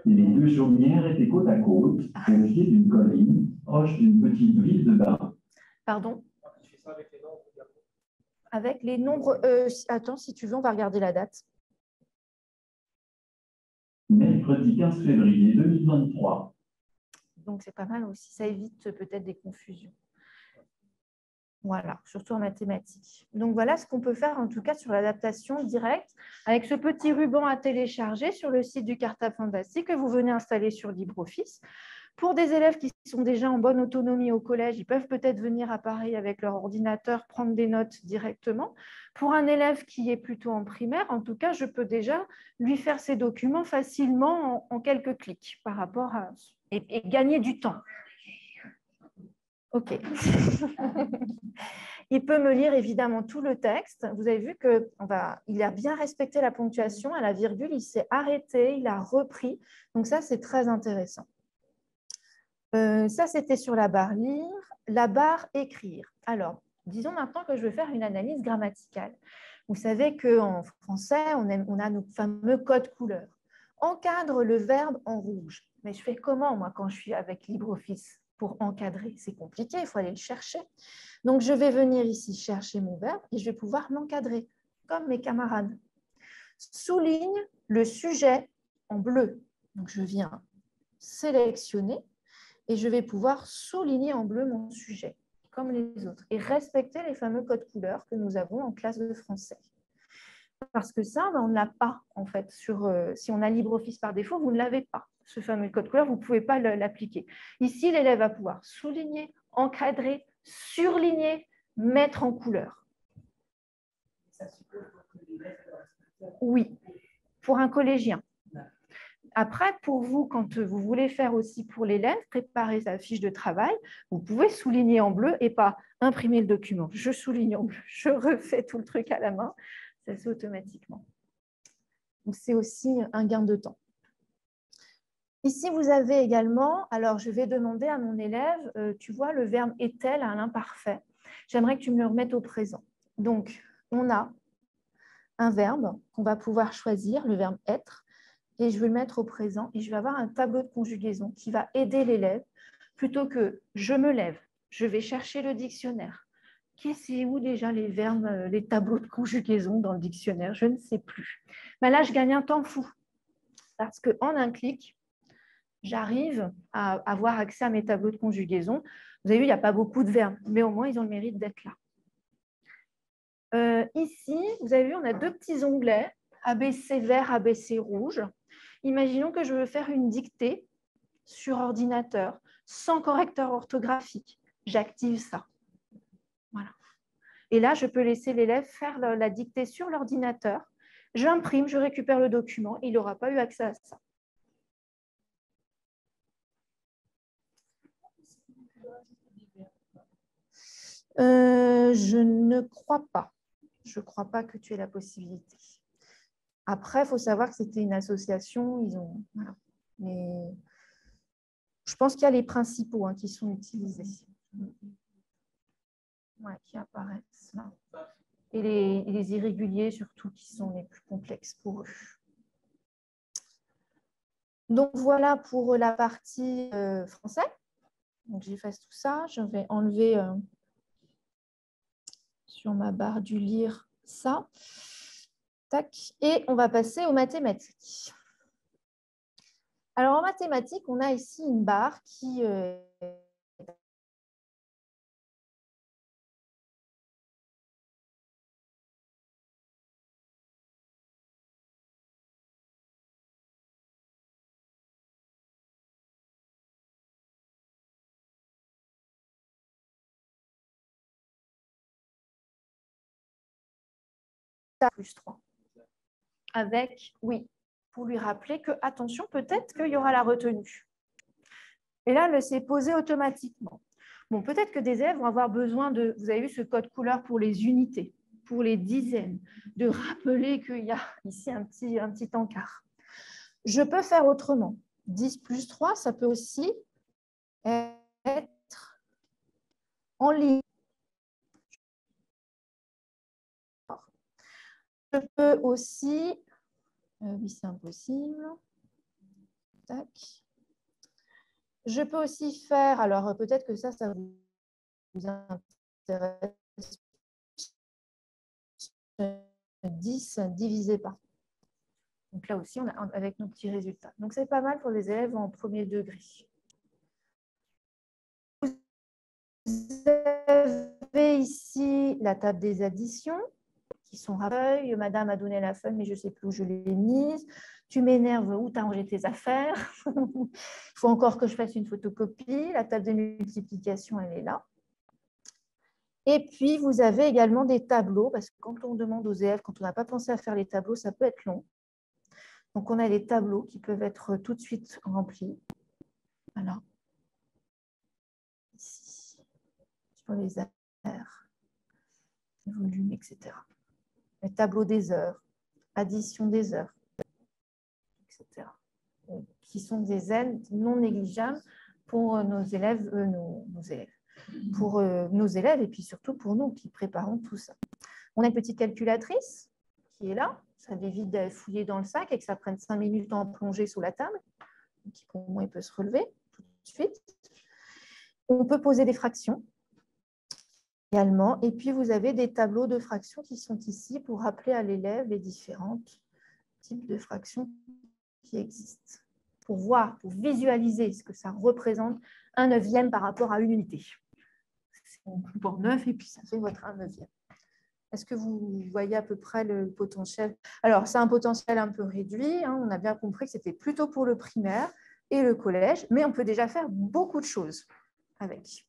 Les deux chaumières étaient côte à côte, au pied d'une colline, proche d'une petite ville de Bain. Pardon? Avec les nombres... attends, si tu veux, on va regarder la date. Mercredi 15 février 2023. Donc, c'est pas mal aussi. Ça évite peut-être des confusions. Voilà, surtout en mathématiques. Donc, voilà ce qu'on peut faire, en tout cas, sur l'adaptation directe, avec ce petit ruban à télécharger sur le site du Cartable Fantastique que vous venez installer sur LibreOffice. Pour des élèves qui sont déjà en bonne autonomie au collège, ils peuvent peut-être venir à Paris avec leur ordinateur, prendre des notes directement. Pour un élève qui est plutôt en primaire, en tout cas, je peux déjà lui faire ses documents facilement en quelques clics par rapport à... et gagner du temps. OK. Il peut me lire évidemment tout le texte. Vous avez vu qu'il a bien respecté la ponctuation, à la virgule, il s'est arrêté, il a repris. Donc ça, c'est très intéressant. Ça, c'était sur la barre lire. La barre écrire. Alors, disons maintenant que je veux faire une analyse grammaticale. Vous savez qu'en français, on a nos fameux codes couleurs. Encadre le verbe en rouge. Mais je fais comment, moi, quand je suis avec LibreOffice pour encadrer? C'est compliqué, il faut aller le chercher. Donc, je vais venir ici chercher mon verbe et je vais pouvoir l'encadrer, comme mes camarades. Souligne le sujet en bleu. Donc, je viens sélectionner et je vais pouvoir souligner en bleu mon sujet, comme les autres, et respecter les fameux codes couleurs que nous avons en classe de français. Parce que ça, on ne l'a pas, en fait. Si on a LibreOffice par défaut, vous ne l'avez pas. Ce fameux code couleur, vous ne pouvez pas l'appliquer. Ici, l'élève va pouvoir souligner, encadrer, surligner, mettre en couleur. Oui, pour un collégien. Après, pour vous, quand vous voulez faire aussi pour l'élève, préparer sa fiche de travail, vous pouvez souligner en bleu et pas imprimer le document. Je souligne en bleu, je refais tout le truc à la main, ça se fait automatiquement. Donc, c'est aussi un gain de temps. Ici, vous avez également, alors je vais demander à mon élève, tu vois, le verbe est-elle à l'imparfait. J'aimerais que tu me le remettes au présent. Donc, on a un verbe qu'on va pouvoir choisir, le verbe être, et je vais le mettre au présent et je vais avoir un tableau de conjugaison qui va aider l'élève plutôt que je me lève, je vais chercher le dictionnaire. C'est où déjà les verbes, les tableaux de conjugaison dans le dictionnaire? Je ne sais plus. Mais là, je gagne un temps fou parce qu'en un clic, j'arrive à avoir accès à mes tableaux de conjugaison. Vous avez vu, il n'y a pas beaucoup de verbes, mais au moins, ils ont le mérite d'être là. Ici, vous avez vu, on a deux petits onglets, ABC vert, ABC rouge. Imaginons que je veux faire une dictée sur ordinateur, sans correcteur orthographique. J'active ça. Voilà. Et là, je peux laisser l'élève faire la dictée sur l'ordinateur. J'imprime, je récupère le document. Il n'aura pas eu accès à ça. Je ne crois pas. Je ne crois pas que tu aies la possibilité. Après, il faut savoir que c'était une association. Voilà. Mais je pense qu'il y a les principaux qui sont utilisés. Ouais, qui apparaissent là. Et les irréguliers, surtout, qui sont les plus complexes pour eux. Donc, voilà pour la partie français. Donc, j'efface tout ça. Je vais enlever sur ma barre du lire ça. Tac. Et on va passer aux mathématiques. Alors, en mathématiques, on a ici une barre qui plus 3. Avec, oui, pour lui rappeler que, attention, peut-être qu'il y aura la retenue. Et là, c'est posé automatiquement. Bon, peut-être que des élèves vont avoir besoin de, vous avez vu ce code couleur pour les unités, pour les dizaines, de rappeler qu'il y a ici un petit encart. Je peux faire autrement. 10 plus 3, ça peut aussi être en ligne. Je peux aussi, oui, c'est impossible. Tac. Je peux aussi faire, alors peut-être que ça vous intéresse, 10 divisé par. Donc là aussi, on a avec nos petits résultats. Donc c'est pas mal pour les élèves en premier degré. Vous avez ici la table des additions qui sont à feuille. Madame a donné la feuille, mais je ne sais plus où je l'ai mise. Tu m'énerves, où tu as rangé tes affaires. Il faut encore que je fasse une photocopie. La table de multiplication, elle est là. Et puis, vous avez également des tableaux, parce que quand on demande aux élèves, quand on n'a pas pensé à faire les tableaux, ça peut être long. Donc, on a des tableaux qui peuvent être tout de suite remplis. Voilà. Ici, sur les heures, les volumes, etc. Les tableaux des heures, addition des heures, etc. Qui sont des aides non négligeables pour nos élèves, pour nos élèves et puis surtout pour nous qui préparons tout ça. On a une petite calculatrice qui est là. Ça évite de fouiller dans le sac et que ça prenne 5 minutes en plongée sous la table. Donc, au moins, il peut se relever tout de suite. On peut poser des fractions également. Et puis, vous avez des tableaux de fractions qui sont ici pour rappeler à l'élève les différents types de fractions qui existent. Pour voir, pour visualiser ce que ça représente un neuvième par rapport à une unité. On coupe en 9 et puis ça fait votre 1 neuvième. Est-ce que vous voyez à peu près le potentiel? Alors, c'est un potentiel un peu réduit. Hein. On a bien compris que c'était plutôt pour le primaire et le collège, mais on peut déjà faire beaucoup de choses avec.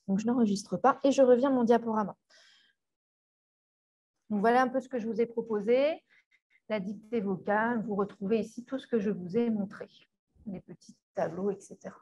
Donc, je n'enregistre pas et je reviens à mon diaporama. Donc, voilà un peu ce que je vous ai proposé. La dictée vocale, vous retrouvez ici tout ce que je vous ai montré. Les petits tableaux, etc.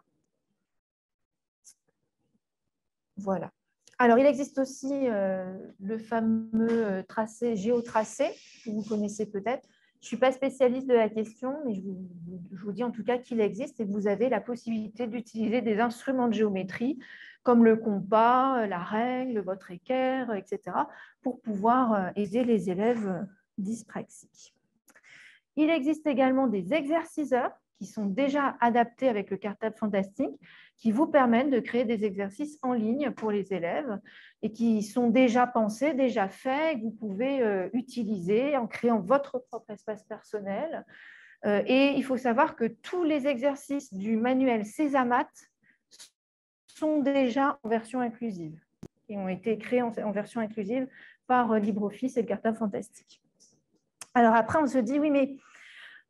Voilà. Alors, il existe aussi le fameux tracé, géotracé, que vous connaissez peut-être. Je ne suis pas spécialiste de la question, mais je vous dis en tout cas qu'il existe et que vous avez la possibilité d'utiliser des instruments de géométrie comme le compas, la règle, votre équerre, etc., pour pouvoir aider les élèves dyspraxiques. Il existe également des exerciceurs qui sont déjà adaptés avec le cartable fantastique, qui vous permettent de créer des exercices en ligne pour les élèves et qui sont déjà pensés, déjà faits, et que vous pouvez utiliser en créant votre propre espace personnel. Et il faut savoir que tous les exercices du manuel Césamat sont déjà en version inclusive et ont été créés en version inclusive par LibreOffice et le cartable fantastique. Alors après, on se dit, oui, mais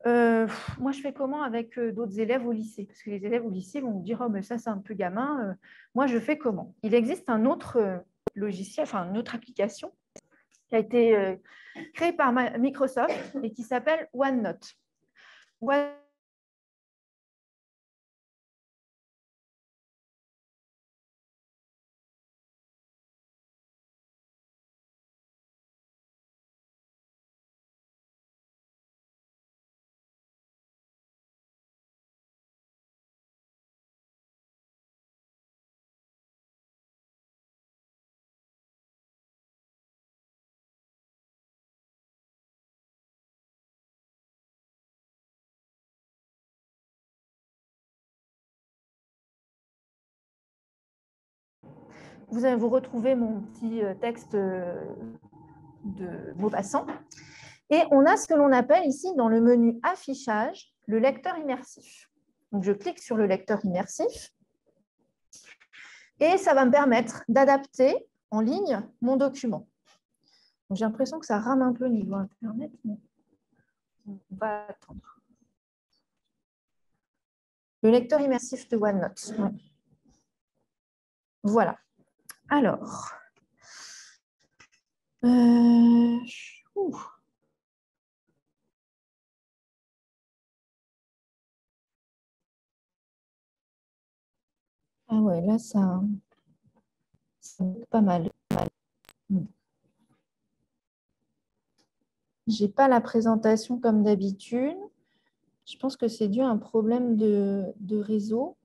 moi, je fais comment avec d'autres élèves au lycée? Parce que les élèves au lycée vont me dire, oh, mais ça, c'est un peu gamin. Moi, je fais comment? Il existe un autre logiciel, enfin, une autre application qui a été créée par Microsoft et qui s'appelle OneNote. Vous retrouvez mon petit texte de Maupassant. Et on a ce que l'on appelle ici, dans le menu affichage, le lecteur immersif. Donc, je clique sur le lecteur immersif et ça va me permettre d'adapter en ligne mon document. J'ai l'impression que ça rame un peu au niveau Internet, mais on va attendre. Le lecteur immersif de OneNote. Ouais. Voilà. Alors, ah ouais, là, ça pas mal. Je n'ai pas la présentation comme d'habitude. Je pense que c'est dû à un problème de réseau.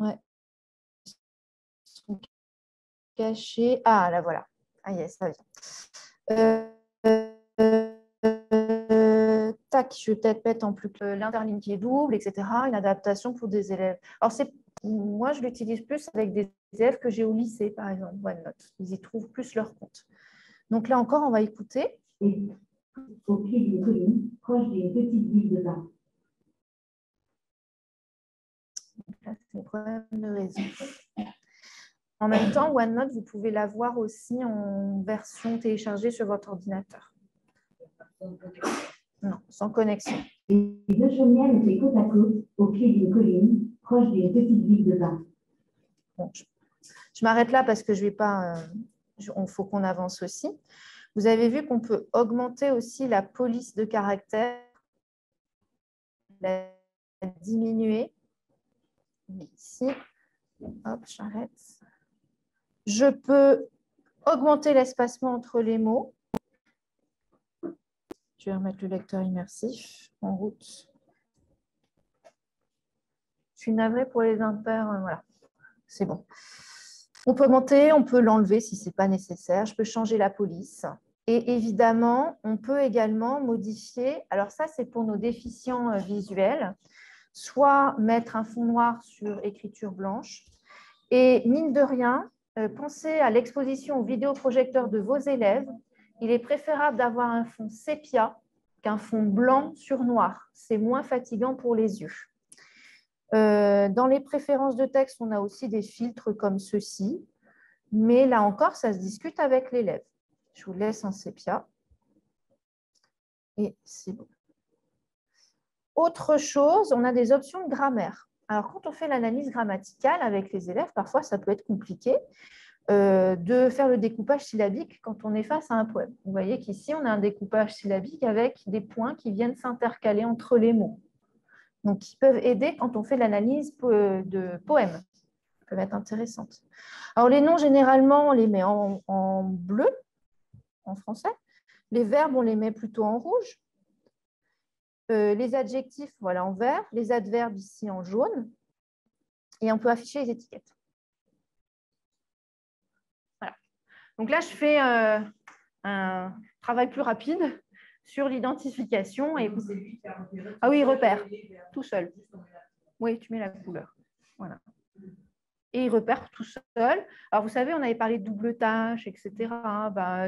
Ouais. Ils sont cachés. Ah, là, voilà. Ah, yes, ça vient. Tac, je vais peut-être mettre en plus l'interligne qui est double, etc. Une adaptation pour des élèves. Alors, moi, je l'utilise plus avec des élèves que j'ai au lycée, par exemple, OneNote. Ils y trouvent plus leur compte. Donc là encore, on va écouter. Au pied d'une colline, proche d'une petite ville de bain. Là, c'est les problèmes de réseau. En même temps, OneNote, vous pouvez l'avoir aussi en version téléchargée sur votre ordinateur. Non, sans connexion. Les deux chaumières étaient côte à côte, au pied d'une colline, proche d'une petite ville de bain. Bon, je m'arrête là parce que je vais pas. Il faut qu'on avance aussi. Vous avez vu qu'on peut augmenter aussi la police de caractère, la diminuer. Ici, hop, j'arrête. Je peux augmenter l'espacement entre les mots. Je vais remettre le lecteur immersif en route. Je suis navrée pour les impairs. Voilà, c'est bon. On peut augmenter, on peut l'enlever si ce n'est pas nécessaire. Je peux changer la police. Et évidemment, on peut également modifier. Alors ça, c'est pour nos déficients visuels. Soit mettre un fond noir sur écriture blanche. Et mine de rien, pensez à l'exposition au vidéoprojecteur de vos élèves. Il est préférable d'avoir un fond sépia qu'un fond blanc sur noir. C'est moins fatigant pour les yeux. Dans les préférences de texte, on a aussi des filtres comme ceci. Mais là encore, ça se discute avec l'élève. Je vous laisse en sépia. Et c'est bon. Autre chose, on a des options de grammaire. Alors, quand on fait l'analyse grammaticale avec les élèves, parfois, ça peut être compliqué de faire le découpage syllabique quand on est face à un poème. Vous voyez qu'ici, on a un découpage syllabique avec des points qui viennent s'intercaler entre les mots. Donc, qui peuvent aider quand on fait l'analyse de poèmes. Ils peuvent être intéressantes. Alors, les noms, généralement, on les met en bleu, en français. Les verbes, on les met plutôt en rouge. Les adjectifs, voilà, en vert. Les adverbes, ici, en jaune. Et on peut afficher les étiquettes. Voilà. Donc là, je fais un travail plus rapide sur l'identification. Et... Ah oui, il repère, tout seul. Oui, tu mets la couleur. Voilà. Et il repère tout seul. Alors, vous savez, on avait parlé de double tâche, etc.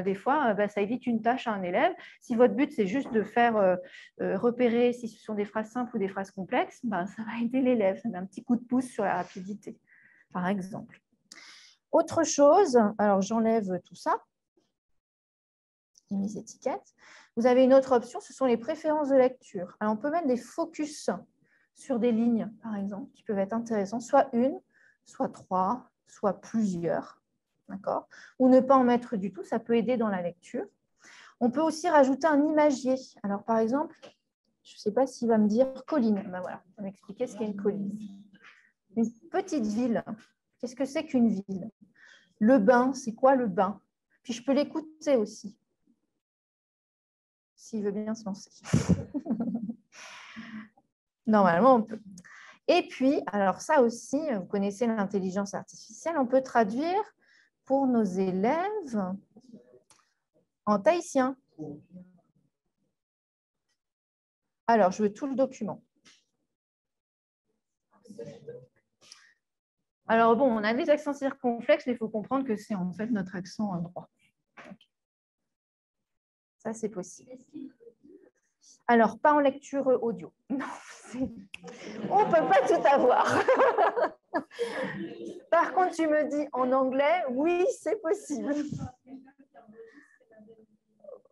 Des fois, ça évite une tâche à un élève. Si votre but, c'est juste de faire repérer si ce sont des phrases simples ou des phrases complexes, ça va aider l'élève. Ça met un petit coup de pouce sur la rapidité, par exemple. Autre chose, alors j'enlève tout ça et mes étiquettes. Vous avez une autre option, ce sont les préférences de lecture. Alors, on peut mettre des focus sur des lignes, par exemple, qui peuvent être intéressants, soit une, soit 3, soit plusieurs, d'accord? Ou ne pas en mettre du tout, ça peut aider dans la lecture. On peut aussi rajouter un imagier. Alors, par exemple, je ne sais pas s'il va me dire colline. Voilà, on va m'expliquer ce qu'est une colline. Une petite ville, qu'est-ce que c'est qu'une ville? Le bain, c'est quoi le bain? Puis je peux l'écouter aussi, s'il veut bien se lancer. Normalement, on peut. Et puis, alors ça aussi, vous connaissez l'intelligence artificielle, on peut traduire pour nos élèves en tahitien. Alors, je veux tout le document. Alors bon, on a des accents circonflexes, mais il faut comprendre que c'est en fait notre accent droit. Ça, c'est possible. Alors, pas en lecture audio. Non, on ne peut pas tout avoir. Par contre, tu me dis en anglais, oui, c'est possible.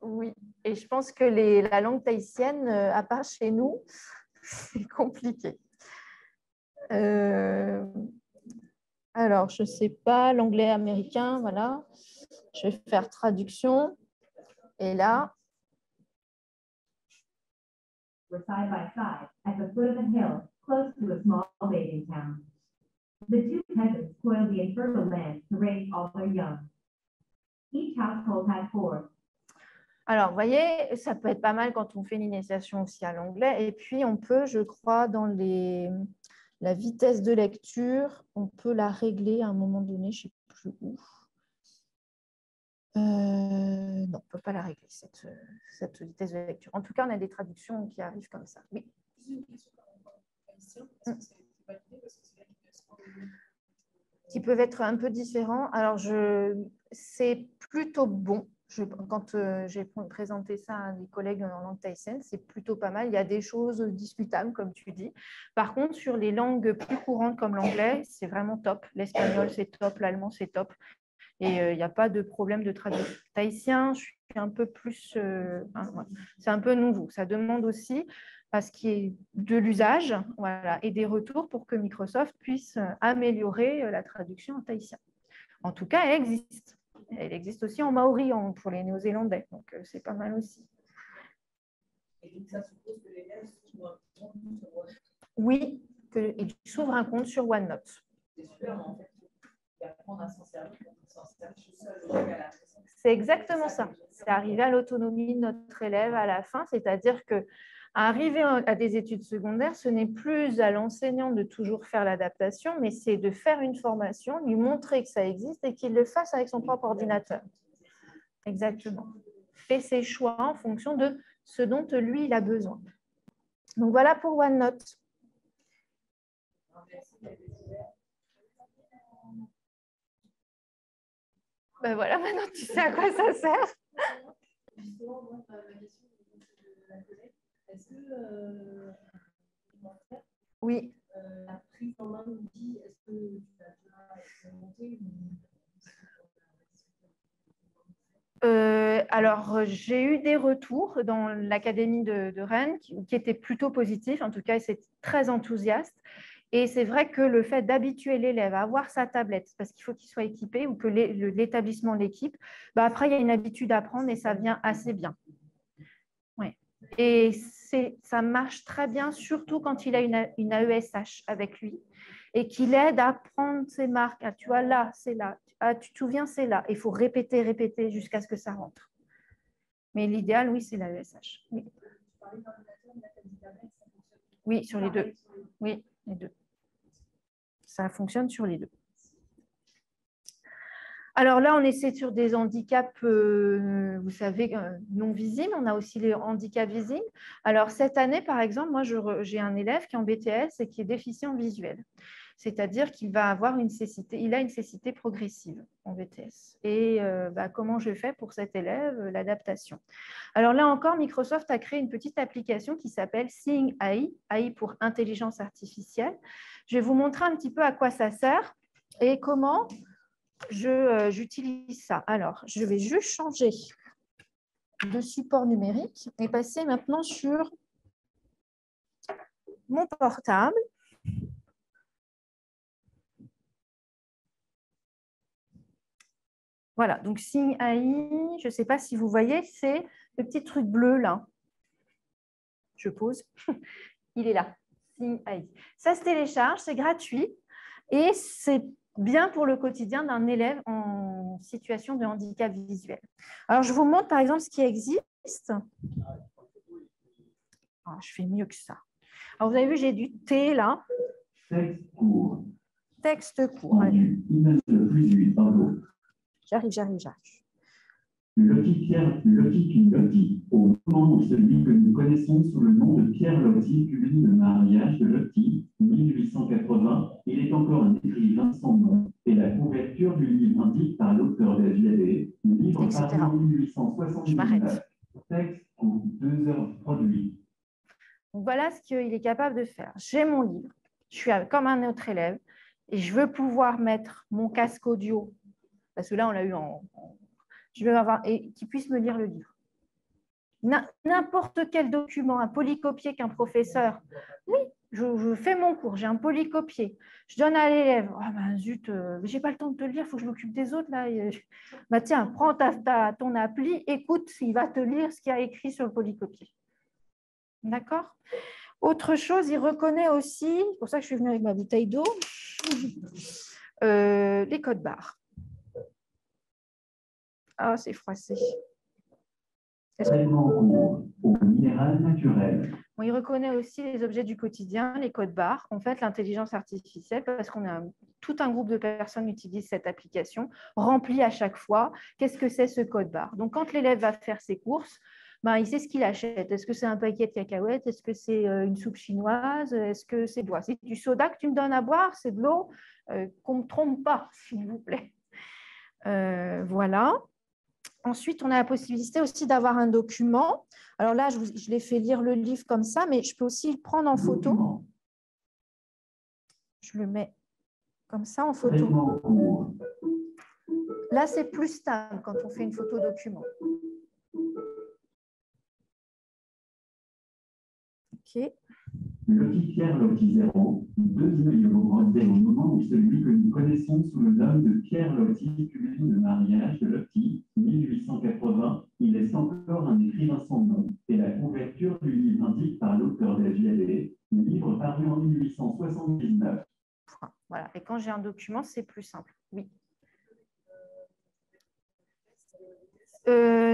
Oui, et je pense que la langue tahitienne, à part chez nous, c'est compliqué. Alors, je ne sais pas, l'anglais américain, voilà. Je vais faire traduction. Et là... Were side by side at the foot of a hill close to a small bathing town. The two peasants toiled the infertile land to raise all their young. Each household had 4. Alors, vous voyez, ça peut être pas mal quand on fait l'initiation aussi à l'anglais. Et puis, on peut, je crois, dans la vitesse de lecture, on peut la régler à un moment donné, je ne sais plus où. Non, on ne peut pas la régler, cette vitesse de lecture. En tout cas, on a des traductions qui arrivent comme ça. Oui. Qui peuvent être un peu différents. Alors, c'est plutôt bon. Quand j'ai présenté ça à des collègues en langue thaïsienne, c'est plutôt pas mal. Il y a des choses discutables, comme tu dis. Par contre, sur les langues plus courantes comme l'anglais, c'est vraiment top. L'espagnol, c'est top. L'allemand, c'est top. Et il n'y a pas de problème de traduction. Tahitien, je suis un peu plus... c'est un peu nouveau. Ça demande aussi ce qui est de l'usage, voilà, et des retours pour que Microsoft puisse améliorer la traduction en tahitien. En tout cas, elle existe. Elle existe aussi en maori pour les Néo-Zélandais, donc c'est pas mal aussi. Et donc, ça suppose que l'élève s'ouvre un compte sur OneNote. Oui, il s'ouvre un compte sur OneNote. C'est super, mais en fait, il faut apprendre à s'en servir. Seul, c'est exactement ça. C'est arriver à l'autonomie de notre élève à la fin, c'est-à-dire que arriver à des études secondaires, ce n'est plus à l'enseignant de toujours faire l'adaptation, mais c'est de faire une formation, lui montrer que ça existe et qu'il le fasse avec son propre ordinateur. Exactement. Fait ses choix en fonction de ce dont lui, il a besoin. Donc voilà pour OneNote. Ben voilà, maintenant tu sais à quoi ça sert. Justement, moi, ma question de la collègue, est-ce que oui. La prise en main d'outils, est-ce que tu as déjà expérimenté alors, j'ai eu des retours dans l'académie de Rennes qui étaient plutôt positifs. En tout cas, c'est très enthousiaste. Et c'est vrai que le fait d'habituer l'élève à avoir sa tablette, parce qu'il faut qu'il soit équipé ou que l'établissement l'équipe, après, il y a une habitude à prendre et ça vient assez bien. Ouais. Et ça marche très bien, surtout quand il a une AESH avec lui et qu'il aide à prendre ses marques. Ah, tu vois, là, c'est là. Ah, tu te souviens, c'est là. Il faut répéter, répéter jusqu'à ce que ça rentre. Mais l'idéal, oui, c'est l'AESH. Oui. Oui, sur les deux. Oui, les deux. Ça fonctionne sur les deux. Alors là, on essaie sur des handicaps, vous savez, non visibles. On a aussi les handicaps visibles. Alors cette année, par exemple, moi, j'ai un élève qui est en BTS et qui est déficient visuel. C'est-à-dire qu'il va avoir une cécité progressive en BTS. Et comment je fais pour cet élève, l'adaptation? Alors là encore, Microsoft a créé une petite application qui s'appelle Seeing AI, AI pour intelligence artificielle. Je vais vous montrer un petit peu à quoi ça sert et comment j'utilise ça. Alors, je vais juste changer de support numérique et passer maintenant sur mon portable. Voilà, donc Seeing AI, je ne sais pas si vous voyez, c'est le petit truc bleu là. Je pose. Il est là, Seeing AI. Ça se télécharge, c'est gratuit et c'est bien pour le quotidien d'un élève en situation de handicap visuel. Alors, je vous montre par exemple ce qui existe. Ah, je fais mieux que ça. Alors, vous avez vu, j'ai du T là. Texte court. Texte court. J'arrive. Lotti Lotti, au moment de celui que nous connaissons sous le nom de Pierre Lotti, publie le mariage de Lotti, 1880. Il est encore un écrivain sans nom, et la couverture du livre indique par l'auteur de le livre paru en 1879. Texte pour 2 heures produit. Donc voilà ce qu'il est capable de faire. J'ai mon livre, je suis comme un autre élève, et je veux pouvoir mettre mon casque audio, parce que là on l'a eu je veux avoir, et qu'il puisse me lire le livre. N'importe quel document, un polycopier qu'un professeur, oui, je fais mon cours, j'ai un polycopier, je donne à l'élève, zut, j'ai pas le temps de te le lire, il faut que je m'occupe des autres là. Tiens, prends ton appli, écoute, il va te lire ce qu'il y a écrit sur le polycopier. D'accord? Autre chose, il reconnaît aussi, c'est pour ça que je suis venue avec ma bouteille d'eau, les codes barres. Ah, c'est froissé. Au minéral naturel. Bon, il reconnaît aussi les objets du quotidien, les codes barres. En fait, l'intelligence artificielle, parce qu'on a tout un groupe de personnes utilisent cette application, remplit à chaque fois. Qu'est-ce que c'est ce code barre? Donc, quand l'élève va faire ses courses, il sait ce qu'il achète. Est-ce que c'est un paquet de cacahuètes? Est-ce que c'est une soupe chinoise? Est-ce que c'est bois? C'est du soda que tu me donnes à boire? C'est de l'eau? Qu'on ne me trompe pas, s'il vous plaît. Voilà. Ensuite, on a la possibilité aussi d'avoir un document. Alors là, je l'ai fait lire le livre comme ça, mais je peux aussi le prendre en photo. Je le mets comme ça en photo. Là, c'est plus stable quand on fait une photo document. OK. Le Pierre Loti-Zéro, 2 millions dès au moment où celui que nous connaissons sous le nom de Pierre Loti publie le mariage de Loti, 1880. Il laisse encore un écrivain sans nom et la couverture du livre indique par l'auteur de la JLD, livre paru en 1879. Voilà. Et quand j'ai un document, c'est plus simple. Oui.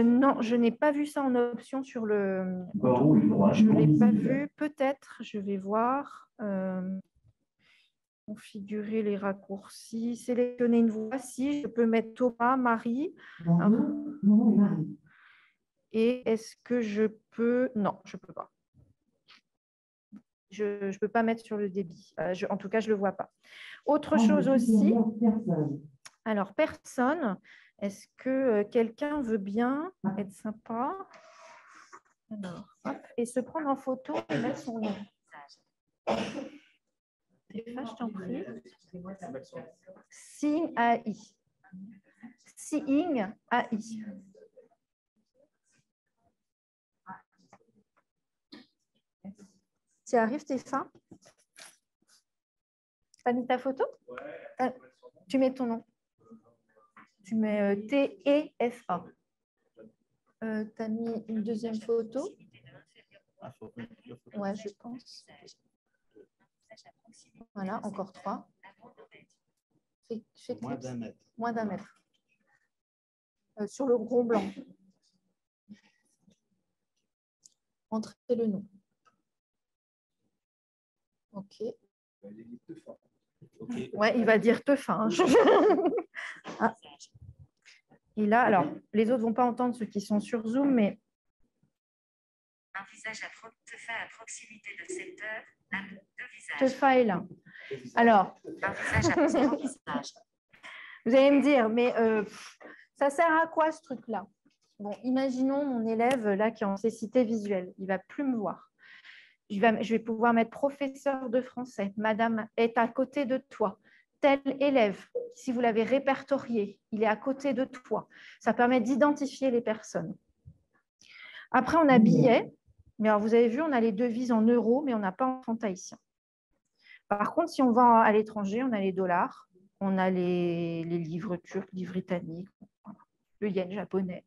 Non, je n'ai pas vu ça en option sur le... Je ne l'ai pas vu. Peut-être, je vais voir. Configurer les raccourcis. Sélectionner une voix. Si je peux mettre Thomas, Marie. Et est-ce que je peux... Non, je ne peux pas. Je ne peux pas mettre sur le débit. En tout cas, je ne le vois pas. Autre chose aussi. Alors, personne. Est-ce que quelqu'un veut bien être sympa? Alors, hop, et se prendre en photo et mettre son nom. Je t'en prie. Seeing AI. Seeing AI. Tu arrives, t'es fin? Tu as mis ta photo? Tu mets ton nom. Tu mets T-E-F-A. Tu as mis une deuxième photo? Ouais, je pense. Voilà, encore 3. Moins d'1 mètre. Moins d'1 mètre. Sur le gros blanc. Entrez le nom. OK. Ouais, il va dire te fin. Ah. Et là, alors, les autres ne vont pas entendre ceux qui sont sur Zoom, mais... Un visage à proximité de secteur, deux visages. Tefa est là. Alors, un visage à visage. Vous allez me dire, mais ça sert à quoi ce truc-là? Bon, imaginons mon élève là qui est en cécité visuelle, il ne va plus me voir. Je vais pouvoir mettre professeur de français. Madame est à côté de toi. Tel élève, si vous l'avez répertorié, il est à côté de toi. Ça permet d'identifier les personnes. Après, on a billets. Mais alors, vous avez vu, on a les devises en euros, mais on n'a pas en francs tahitiens. Par contre, si on va à l'étranger, on a les dollars, on a les livres turcs, livres britanniques, le yen japonais.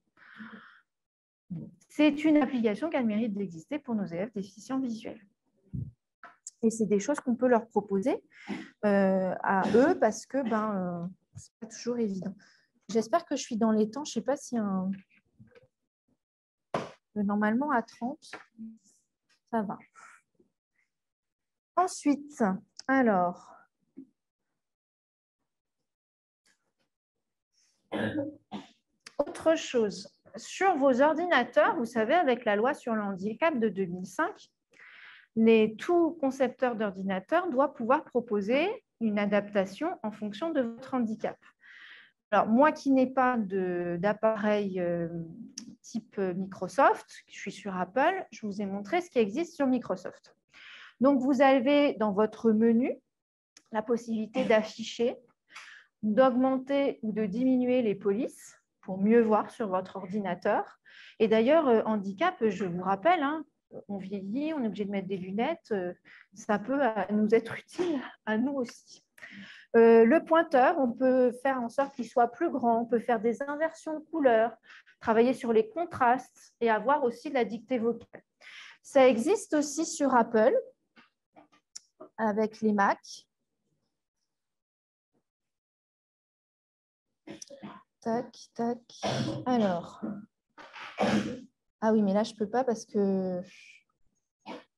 C'est une application qui a le mérite d'exister pour nos élèves déficients visuels. Et c'est des choses qu'on peut leur proposer à eux parce que c'est pas toujours évident. J'espère que je suis dans les temps. Je ne sais pas si normalement à 30, ça va. Ensuite, alors, autre chose. Sur vos ordinateurs, vous savez, avec la loi sur le handicap de 2005, tout concepteur d'ordinateur doit pouvoir proposer une adaptation en fonction de votre handicap. Alors, moi qui n'ai pas d'appareil type Microsoft, je suis sur Apple, je vous ai montré ce qui existe sur Microsoft. Donc, vous avez dans votre menu la possibilité d'afficher, d'augmenter ou de diminuer les polices pour mieux voir sur votre ordinateur. Et d'ailleurs, handicap, je vous rappelle, hein, on vieillit, on est obligé de mettre des lunettes, ça peut nous être utile à nous aussi. Le pointeur, on peut faire en sorte qu'il soit plus grand, on peut faire des inversions de couleurs, travailler sur les contrastes et avoir aussi la dictée vocale. Ça existe aussi sur Apple avec les Mac. Tac, tac. Alors. Ah oui, mais là, je ne peux pas parce que...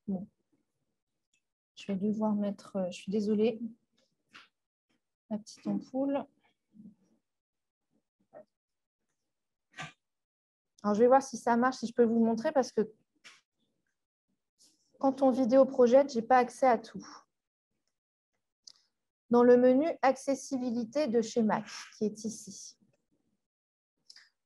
Bon. Je vais devoir mettre... Je suis désolée. La petite ampoule. Alors, je vais voir si ça marche, si je peux vous montrer parce que quand on vidéo projette, je n'ai pas accès à tout. Dans le menu accessibilité de chez Mac, qui est ici.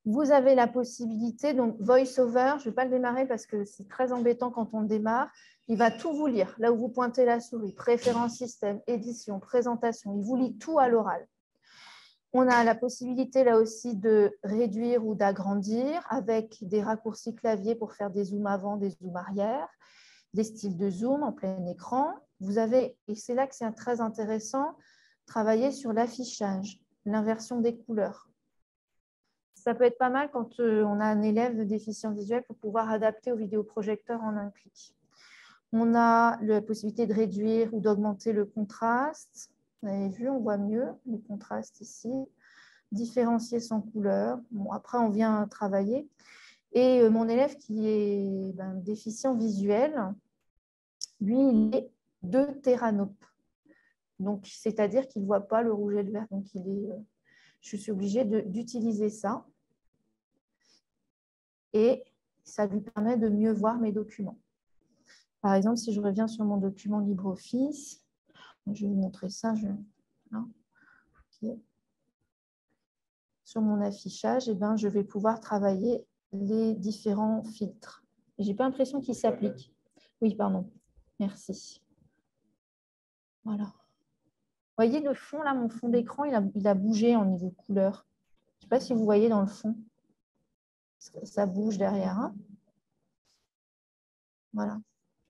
Vous avez la possibilité, donc VoiceOver, je ne vais pas le démarrer parce que c'est très embêtant quand on le démarre. Il va tout vous lire. Là où vous pointez la souris, préférence système, édition, présentation, il vous lit tout à l'oral. On a la possibilité là aussi de réduire ou d'agrandir avec des raccourcis clavier pour faire des zooms avant, des zooms arrière, des styles de zoom en plein écran. Vous avez, et c'est là que c'est très intéressant, travailler sur l'affichage, l'inversion des couleurs. Ça peut être pas mal quand on a un élève déficient visuel pour pouvoir adapter au vidéoprojecteur en un clic. On a la possibilité de réduire ou d'augmenter le contraste. Vous avez vu, on voit mieux le contraste ici. Différencier sans couleur. Bon, après, on vient travailler. Et mon élève qui est déficient visuel, lui, il est 2 téranopes. Donc, c'est-à-dire qu'il ne voit pas le rouge et le vert. Donc, je suis obligée d'utiliser ça. Et ça lui permet de mieux voir mes documents. Par exemple, si je reviens sur mon document LibreOffice, je vais vous montrer ça. Okay. Sur mon affichage, je vais pouvoir travailler les différents filtres. Je n'ai pas l'impression qu'ils s'appliquent. Oui, pardon. Merci. Voilà. Vous voyez le fond, là, mon fond d'écran, il a bougé en niveau couleur. Je ne sais pas si vous voyez dans le fond. Ça bouge derrière. Hein, voilà.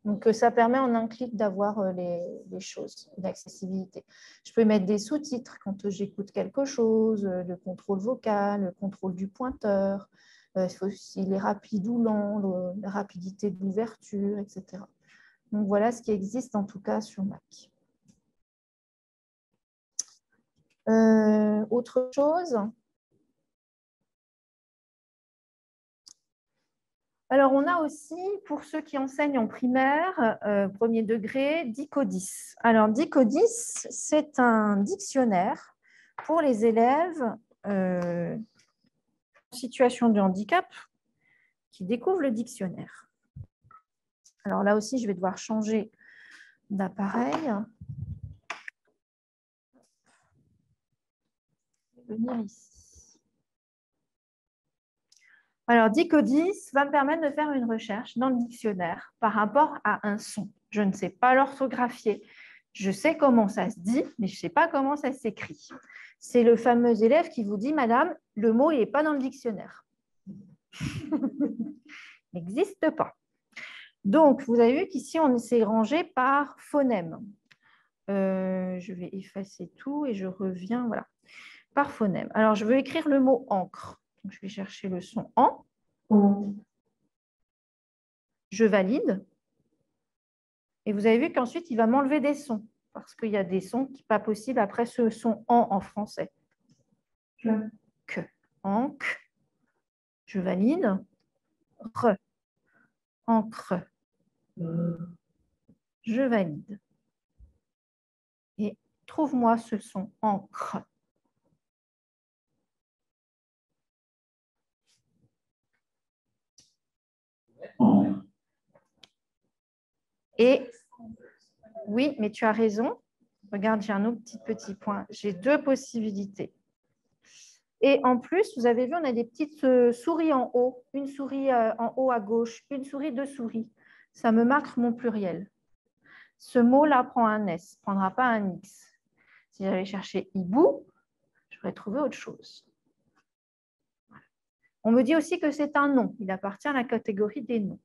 Donc, ça permet en un clic d'avoir les choses, l'accessibilité. Je peux mettre des sous-titres quand j'écoute quelque chose, le contrôle vocal, le contrôle du pointeur. Il faut aussi les rapides ou lents, la rapidité de l'ouverture, etc. Donc, voilà ce qui existe en tout cas sur Mac. Autre chose. Alors, on a aussi, pour ceux qui enseignent en primaire, premier degré, Dicodis. Alors, Dicodis, c'est un dictionnaire pour les élèves en situation de handicap qui découvrent le dictionnaire. Alors là aussi, je vais devoir changer d'appareil. Venir ici. Alors, Dicodis va me permettre de faire une recherche dans le dictionnaire par rapport à un son. Je ne sais pas l'orthographier. Je sais comment ça se dit, mais je ne sais pas comment ça s'écrit. C'est le fameux élève qui vous dit, madame, le mot n'est pas dans le dictionnaire. Il n'existe pas. Donc, vous avez vu qu'ici, on s'est rangé par phonème. Je vais effacer tout et je reviens, voilà, par phonème. Alors, je veux écrire le mot encre. Donc, je vais chercher le son en. Je valide. Et vous avez vu qu'ensuite, il va m'enlever des sons parce qu'il y a des sons qui ne sont pas possibles après ce son en français. Que. Encre. Je valide. Re. Encre. Je valide. Et trouve-moi ce son encre. Et oui, mais tu as raison. Regarde, j'ai un autre petit point. J'ai 2 possibilités. Et en plus, vous avez vu, on a des petites souris en haut. Une souris en haut à gauche, une souris, 2 souris. Ça me marque mon pluriel. Ce mot-là prend un S, ne prendra pas un X. Si j'avais cherché hibou, j'aurais trouvé autre chose. On me dit aussi que c'est un nom. Il appartient à la catégorie des noms.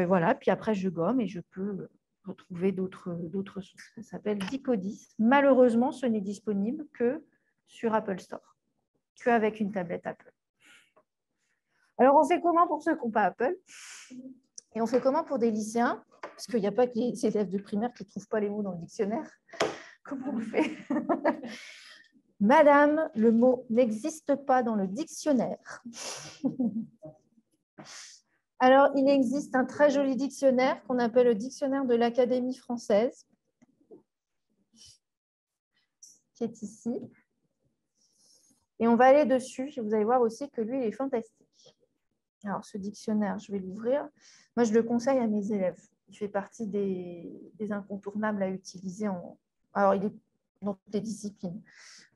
Voilà, puis après, je gomme et je peux retrouver d'autres sources. Ça s'appelle Dicodis. Malheureusement, ce n'est disponible que sur Apple Store, qu'avec une tablette Apple. Alors, on fait comment pour ceux qui n'ont pas Apple? Et on fait comment pour des lycéens? Parce qu'il n'y a pas que les élèves de primaire qui ne trouvent pas les mots dans le dictionnaire. Comment on fait? Madame, le mot n'existe pas dans le dictionnaire. Alors, il existe un très joli dictionnaire qu'on appelle le dictionnaire de l'Académie française, qui est ici. Et on va aller dessus. Vous allez voir aussi que lui, il est fantastique. Alors, ce dictionnaire, je vais l'ouvrir. Moi, je le conseille à mes élèves. Il fait partie des incontournables à utiliser. Alors, il est dans toutes les disciplines.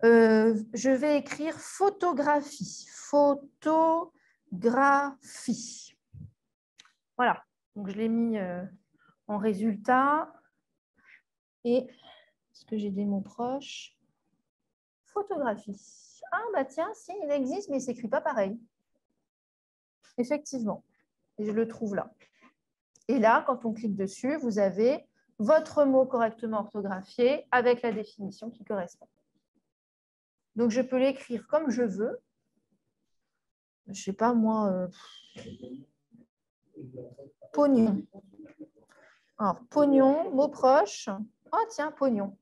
Je vais écrire photographie. Photographie. Voilà. Donc, je l'ai mis en résultat. Et est-ce que j'ai des mots proches? Photographie. Ah, bah tiens, si, il existe, mais il ne s'écrit pas pareil. Effectivement. Et je le trouve là. Et là, quand on clique dessus, vous avez votre mot correctement orthographié avec la définition qui correspond. Donc, je peux l'écrire comme je veux. Je ne sais pas, moi, pognon. Alors, pognon, mot proche. Oh, tiens, pognon.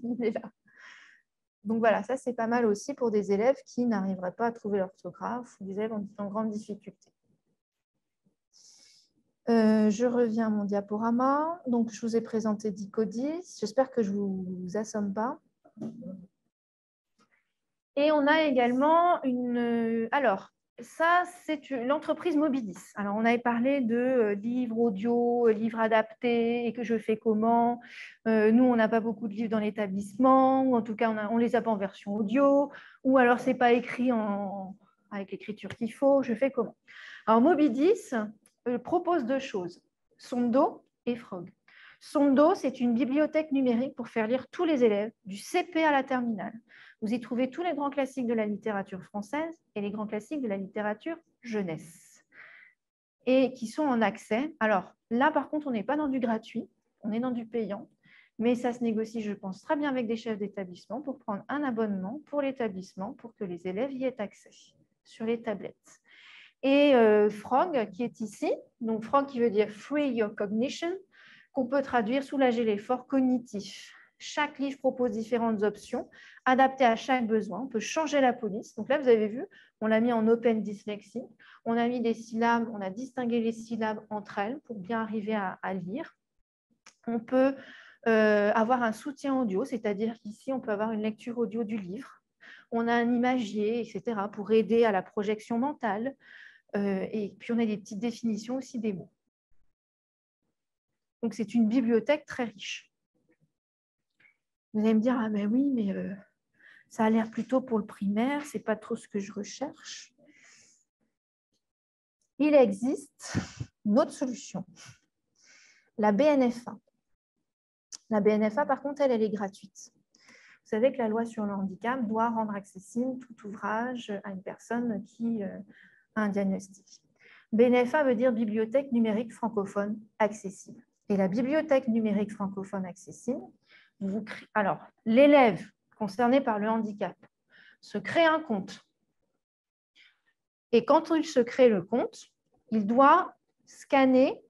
Il est là. Donc, voilà, ça, c'est pas mal aussi pour des élèves qui n'arriveraient pas à trouver l'orthographe ou des élèves en grande difficulté. Je reviens à mon diaporama. Donc, je vous ai présenté Dicodis. J'espère que je ne vous assomme pas. Et on a également une... Alors, ça, c'est l'entreprise Mobidis. Alors, on avait parlé de livres audio, livres adaptés, et que je fais comment. Nous, on n'a pas beaucoup de livres dans l'établissement, ou en tout cas, on ne les a pas en version audio, ou alors, ce n'est pas écrit avec l'écriture qu'il faut. Je fais comment? Alors, Mobidis propose deux choses, Sondo et Frog. Sondo, c'est une bibliothèque numérique pour faire lire tous les élèves, du CP à la terminale. Vous y trouvez tous les grands classiques de la littérature française et les grands classiques de la littérature jeunesse, et qui sont en accès. Alors là, par contre, on n'est pas dans du gratuit, on est dans du payant, mais ça se négocie, je pense, très bien avec des chefs d'établissement pour prendre un abonnement pour l'établissement pour que les élèves y aient accès sur les tablettes. Et Frog, qui est ici, donc Frog qui veut dire Free Your Cognition, qu'on peut traduire soulager l'effort cognitif. Chaque livre propose différentes options adaptées à chaque besoin. On peut changer la police. Donc là, vous avez vu, on l'a mis en open dyslexie. On a mis des syllabes, on a distingué les syllabes entre elles pour bien arriver à lire. On peut avoir un soutien audio, c'est-à-dire qu'ici, on peut avoir une lecture audio du livre. On a un imagier, etc., pour aider à la projection mentale. Et puis, on a des petites définitions aussi des mots. Donc, c'est une bibliothèque très riche. Vous allez me dire, ah ben oui, mais ça a l'air plutôt pour le primaire, ce n'est pas trop ce que je recherche. Il existe une autre solution, la BNFA. La BNFA, par contre, elle est gratuite. Vous savez que la loi sur le handicap doit rendre accessible tout ouvrage à une personne qui a un diagnostic. BNFA veut dire Bibliothèque numérique francophone accessible. Et la bibliothèque numérique francophone accessible, alors, l'élève concerné par le handicap se crée un compte. Et quand il se crée le compte, il doit scanner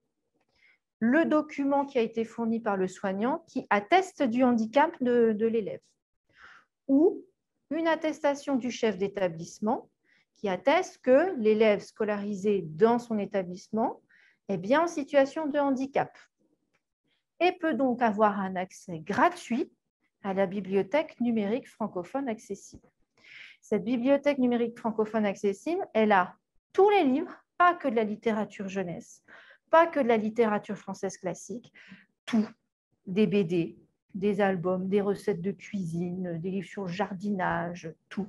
le document qui a été fourni par le soignant qui atteste du handicap de l'élève, ou une attestation du chef d'établissement qui atteste que l'élève scolarisé dans son établissement est bien en situation de handicap et peut donc avoir un accès gratuit à la bibliothèque numérique francophone accessible. Cette bibliothèque numérique francophone accessible, elle a tous les livres, pas que de la littérature jeunesse, pas que de la littérature française classique, tout, des BD, des albums, des recettes de cuisine, des livres sur le jardinage, tout,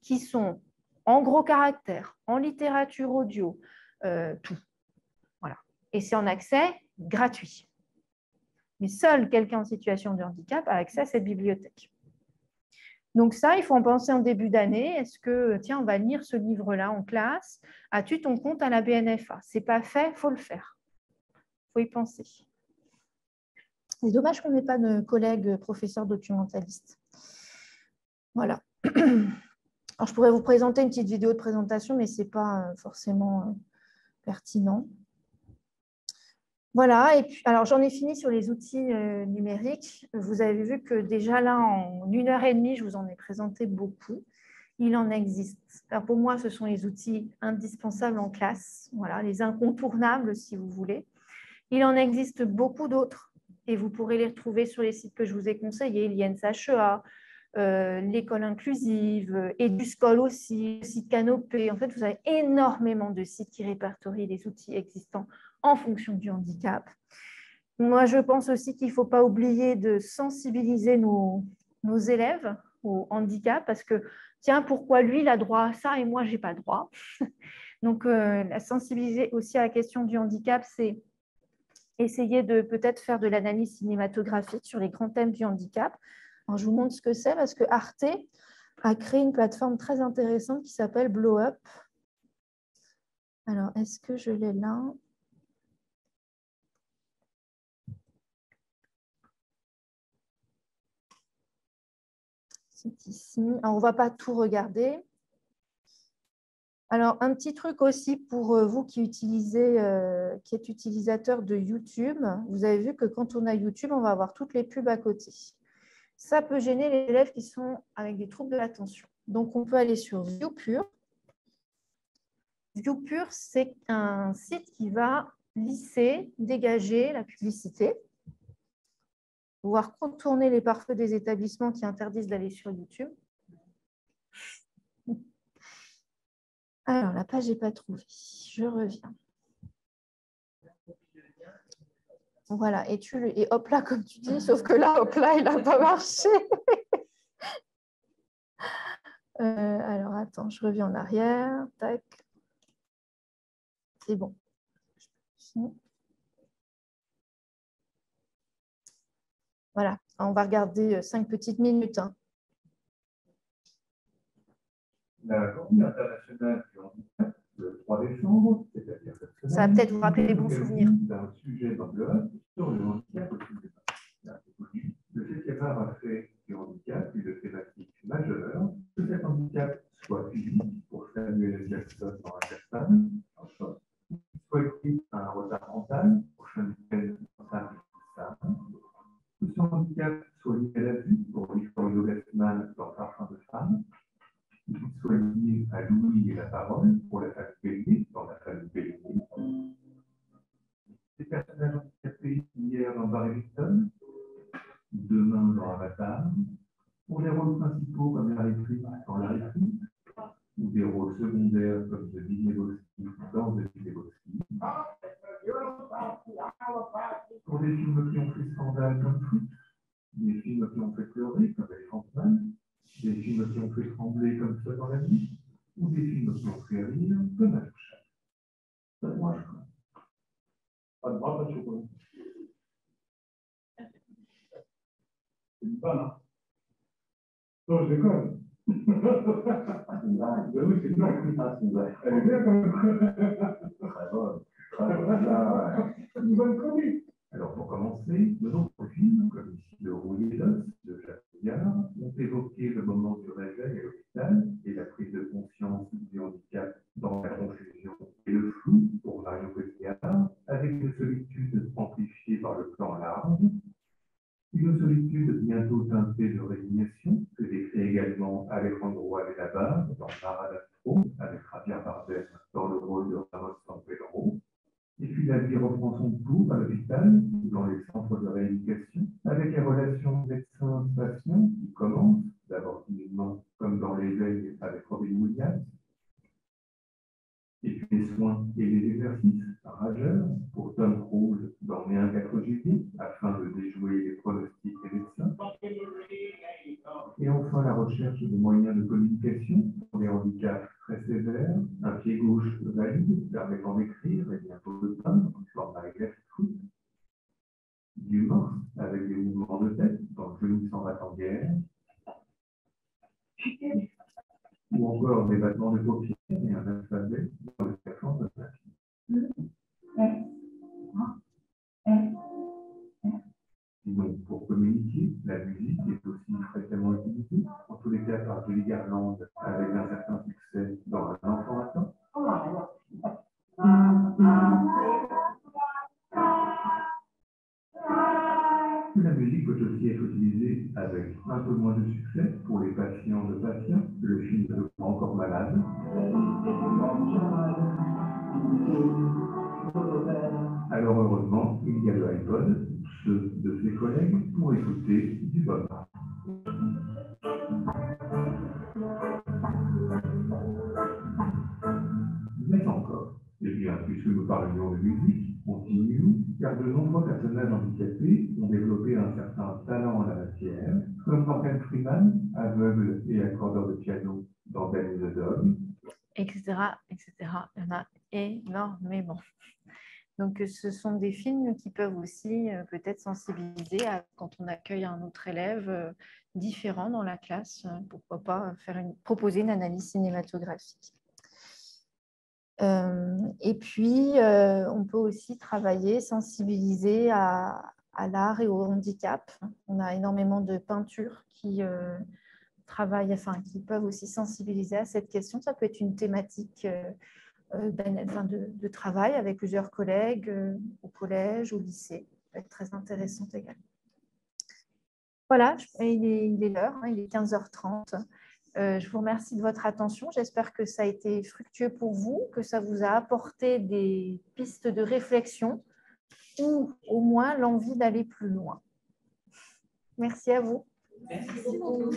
qui sont en gros caractères, en littérature audio, tout. Voilà. Et c'est en accès gratuit. Mais seul quelqu'un en situation de handicap a accès à cette bibliothèque. Donc ça, il faut en penser en début d'année. Est-ce que, tiens, on va lire ce livre-là en classe? As-tu ton compte à la BNFA? Ce n'est pas fait, il faut le faire. Il faut y penser. C'est dommage qu'on n'ait pas de collègues professeurs documentalistes. Voilà. Alors, je pourrais vous présenter une petite vidéo de présentation, mais ce n'est pas forcément pertinent. Voilà, et puis, alors j'en ai fini sur les outils numériques. Vous avez vu que déjà là, en 1h30, je vous en ai présenté beaucoup. Il en existe. Alors pour moi, ce sont les outils indispensables en classe, voilà, les incontournables si vous voulez. Il en existe beaucoup d'autres et vous pourrez les retrouver sur les sites que je vous ai conseillés, l'INSHEA, l'école inclusive, EduScol aussi, le site Canopé. En fait, vous avez énormément de sites qui répertorient les outils existants en fonction du handicap. Moi, je pense aussi qu'il ne faut pas oublier de sensibiliser nos élèves au handicap parce que, tiens, pourquoi lui, il a droit à ça et moi, je n'ai pas droit. Donc, la sensibiliser aussi à la question du handicap, c'est essayer de peut-être faire de l'analyse cinématographique sur les grands thèmes du handicap. Alors, je vous montre ce que c'est parce que Arte a créé une plateforme très intéressante qui s'appelle Blow Up. Alors, est-ce que je l'ai là ? C'est ici. Alors, on ne va pas tout regarder. Alors, un petit truc aussi pour vous qui êtes utilisateur de YouTube. Vous avez vu que quand on a YouTube, on va avoir toutes les pubs à côté. Ça peut gêner les élèves qui sont avec des troubles de l'attention. Donc, on peut aller sur ViewPure. ViewPure, c'est un site qui va lisser, dégager la publicité, pouvoir contourner les pare-feux des établissements qui interdisent d'aller sur YouTube. Alors, la page n'est pas trouvée. Je reviens. Voilà, et hop là, comme tu dis, sauf que là, hop là, il n'a pas marché. Alors, attends, je reviens en arrière. Tac. C'est bon. Voilà, on va regarder 5 petites minutes. Hein. La Journée internationale du handicap, le 3 décembre, c'est-à-dire cette semaine, ça va peut-être vous rappeler des bons souvenirs. d'un sujet dans le sur le handicap au cinéma. Le 7e art a fait du handicap une thématique majeure, que cet handicap soit physique pour Samuel Jackson dans Intersan, soit écrit à un retard mental pour Chanel Sam, que son handicap soit lié à la vue pour Victorio Gassman dans Parfum de femme, qu'il soit lié à l'ouïe et la parole pour la famille Bélier dans la famille Bélier. Des personnages handicapés hier dans Barry Lyndon, demain dans Avatar, pour les rôles principaux comme Larry Flint dans Larry Flint, ou des rôles secondaires comme The Big Lebowski dans The Big Lebowski, pour des films qui ont fait scandale comme Foot, des films qui ont fait pleurer comme Elephant Man, des films qui ont fait trembler comme Seul dans la nuit, ou des films qui ont fait rire comme Intouchable. Moi, je crois. Pas de bras, pas de chocolat. C'est une panne, hein? Non, je déconne. Ben oui, c'est une blague. Elle est bien quand même. Très bonne. Une bonne chronique. Alors, pour commencer, de nombreux films, comme ici Le Rouillé d'os de Jacques Audiard, ont évoqué le moment du réveil à l'hôpital et la prise de conscience du handicap dans la confusion et le flou pour Marion Cotillard, avec une solitude amplifiée par le plan large. Une solitude bientôt teintée de résignation, que décrit également Alejandro Amenábar dans Maradastro, avec Javier Bardem dans le rôle de Ramos San Pedro. Et puis la vie reprend son cours à l'hôpital, dans les centres de rééducation, avec les relations médecin-patient qui commencent, d'abord timidement, comme dans l'éveil avec Robin Williams. Et puis les soins et les exercices rageurs pour Tom Cruise dans Né un 4 juillet, afin de déjouer les pronostics des médecins. Et enfin la recherche de moyens de communication pour des handicaps très sévères, un pied gauche valide permettant d'écrire et bientôt de peindre, comme dans les foot, du morse avec des mouvements de tête dans le genou sans battre en guerre, ou encore des battements de paupières et un alphabet dans le scaphandre de la fille. Sinon, pour communiquer, la musique est aussi fréquemment utilisée, en tous les cas par Julie Garland, avec un certain succès dans Un enfant attend. La musique peut aussi être utilisée avec un peu moins de succès pour les patients de patients, le film de Encore malade. Alors heureusement, il y a le iPod, ceux de ses collègues, pour écouter du Bob Marley. Mais encore, et bien puisque nous parlions de musique, continuons, car car de nombreux personnages handicapés ont développé un certain talent en la matière, comme Morgan Freeman, aveugle et accordeur de piano dans Danny the Dog, etc., etc. Il y en a énormément. Donc, ce sont des films qui peuvent aussi peut-être sensibiliser quand on accueille un autre élève différent dans la classe. Pourquoi pas proposer une analyse cinématographique. Et puis, on peut aussi travailler, sensibiliser à l'art et au handicap. On a énormément de peintures qui qui peuvent aussi sensibiliser à cette question. Ça peut être une thématique de travail avec plusieurs collègues au collège, au lycée. Ça peut être très intéressant également. Voilà, il est l'heure, il est 15h30. Je vous remercie de votre attention. J'espère que ça a été fructueux pour vous, que ça vous a apporté des pistes de réflexion ou au moins l'envie d'aller plus loin. Merci à vous. Merci beaucoup.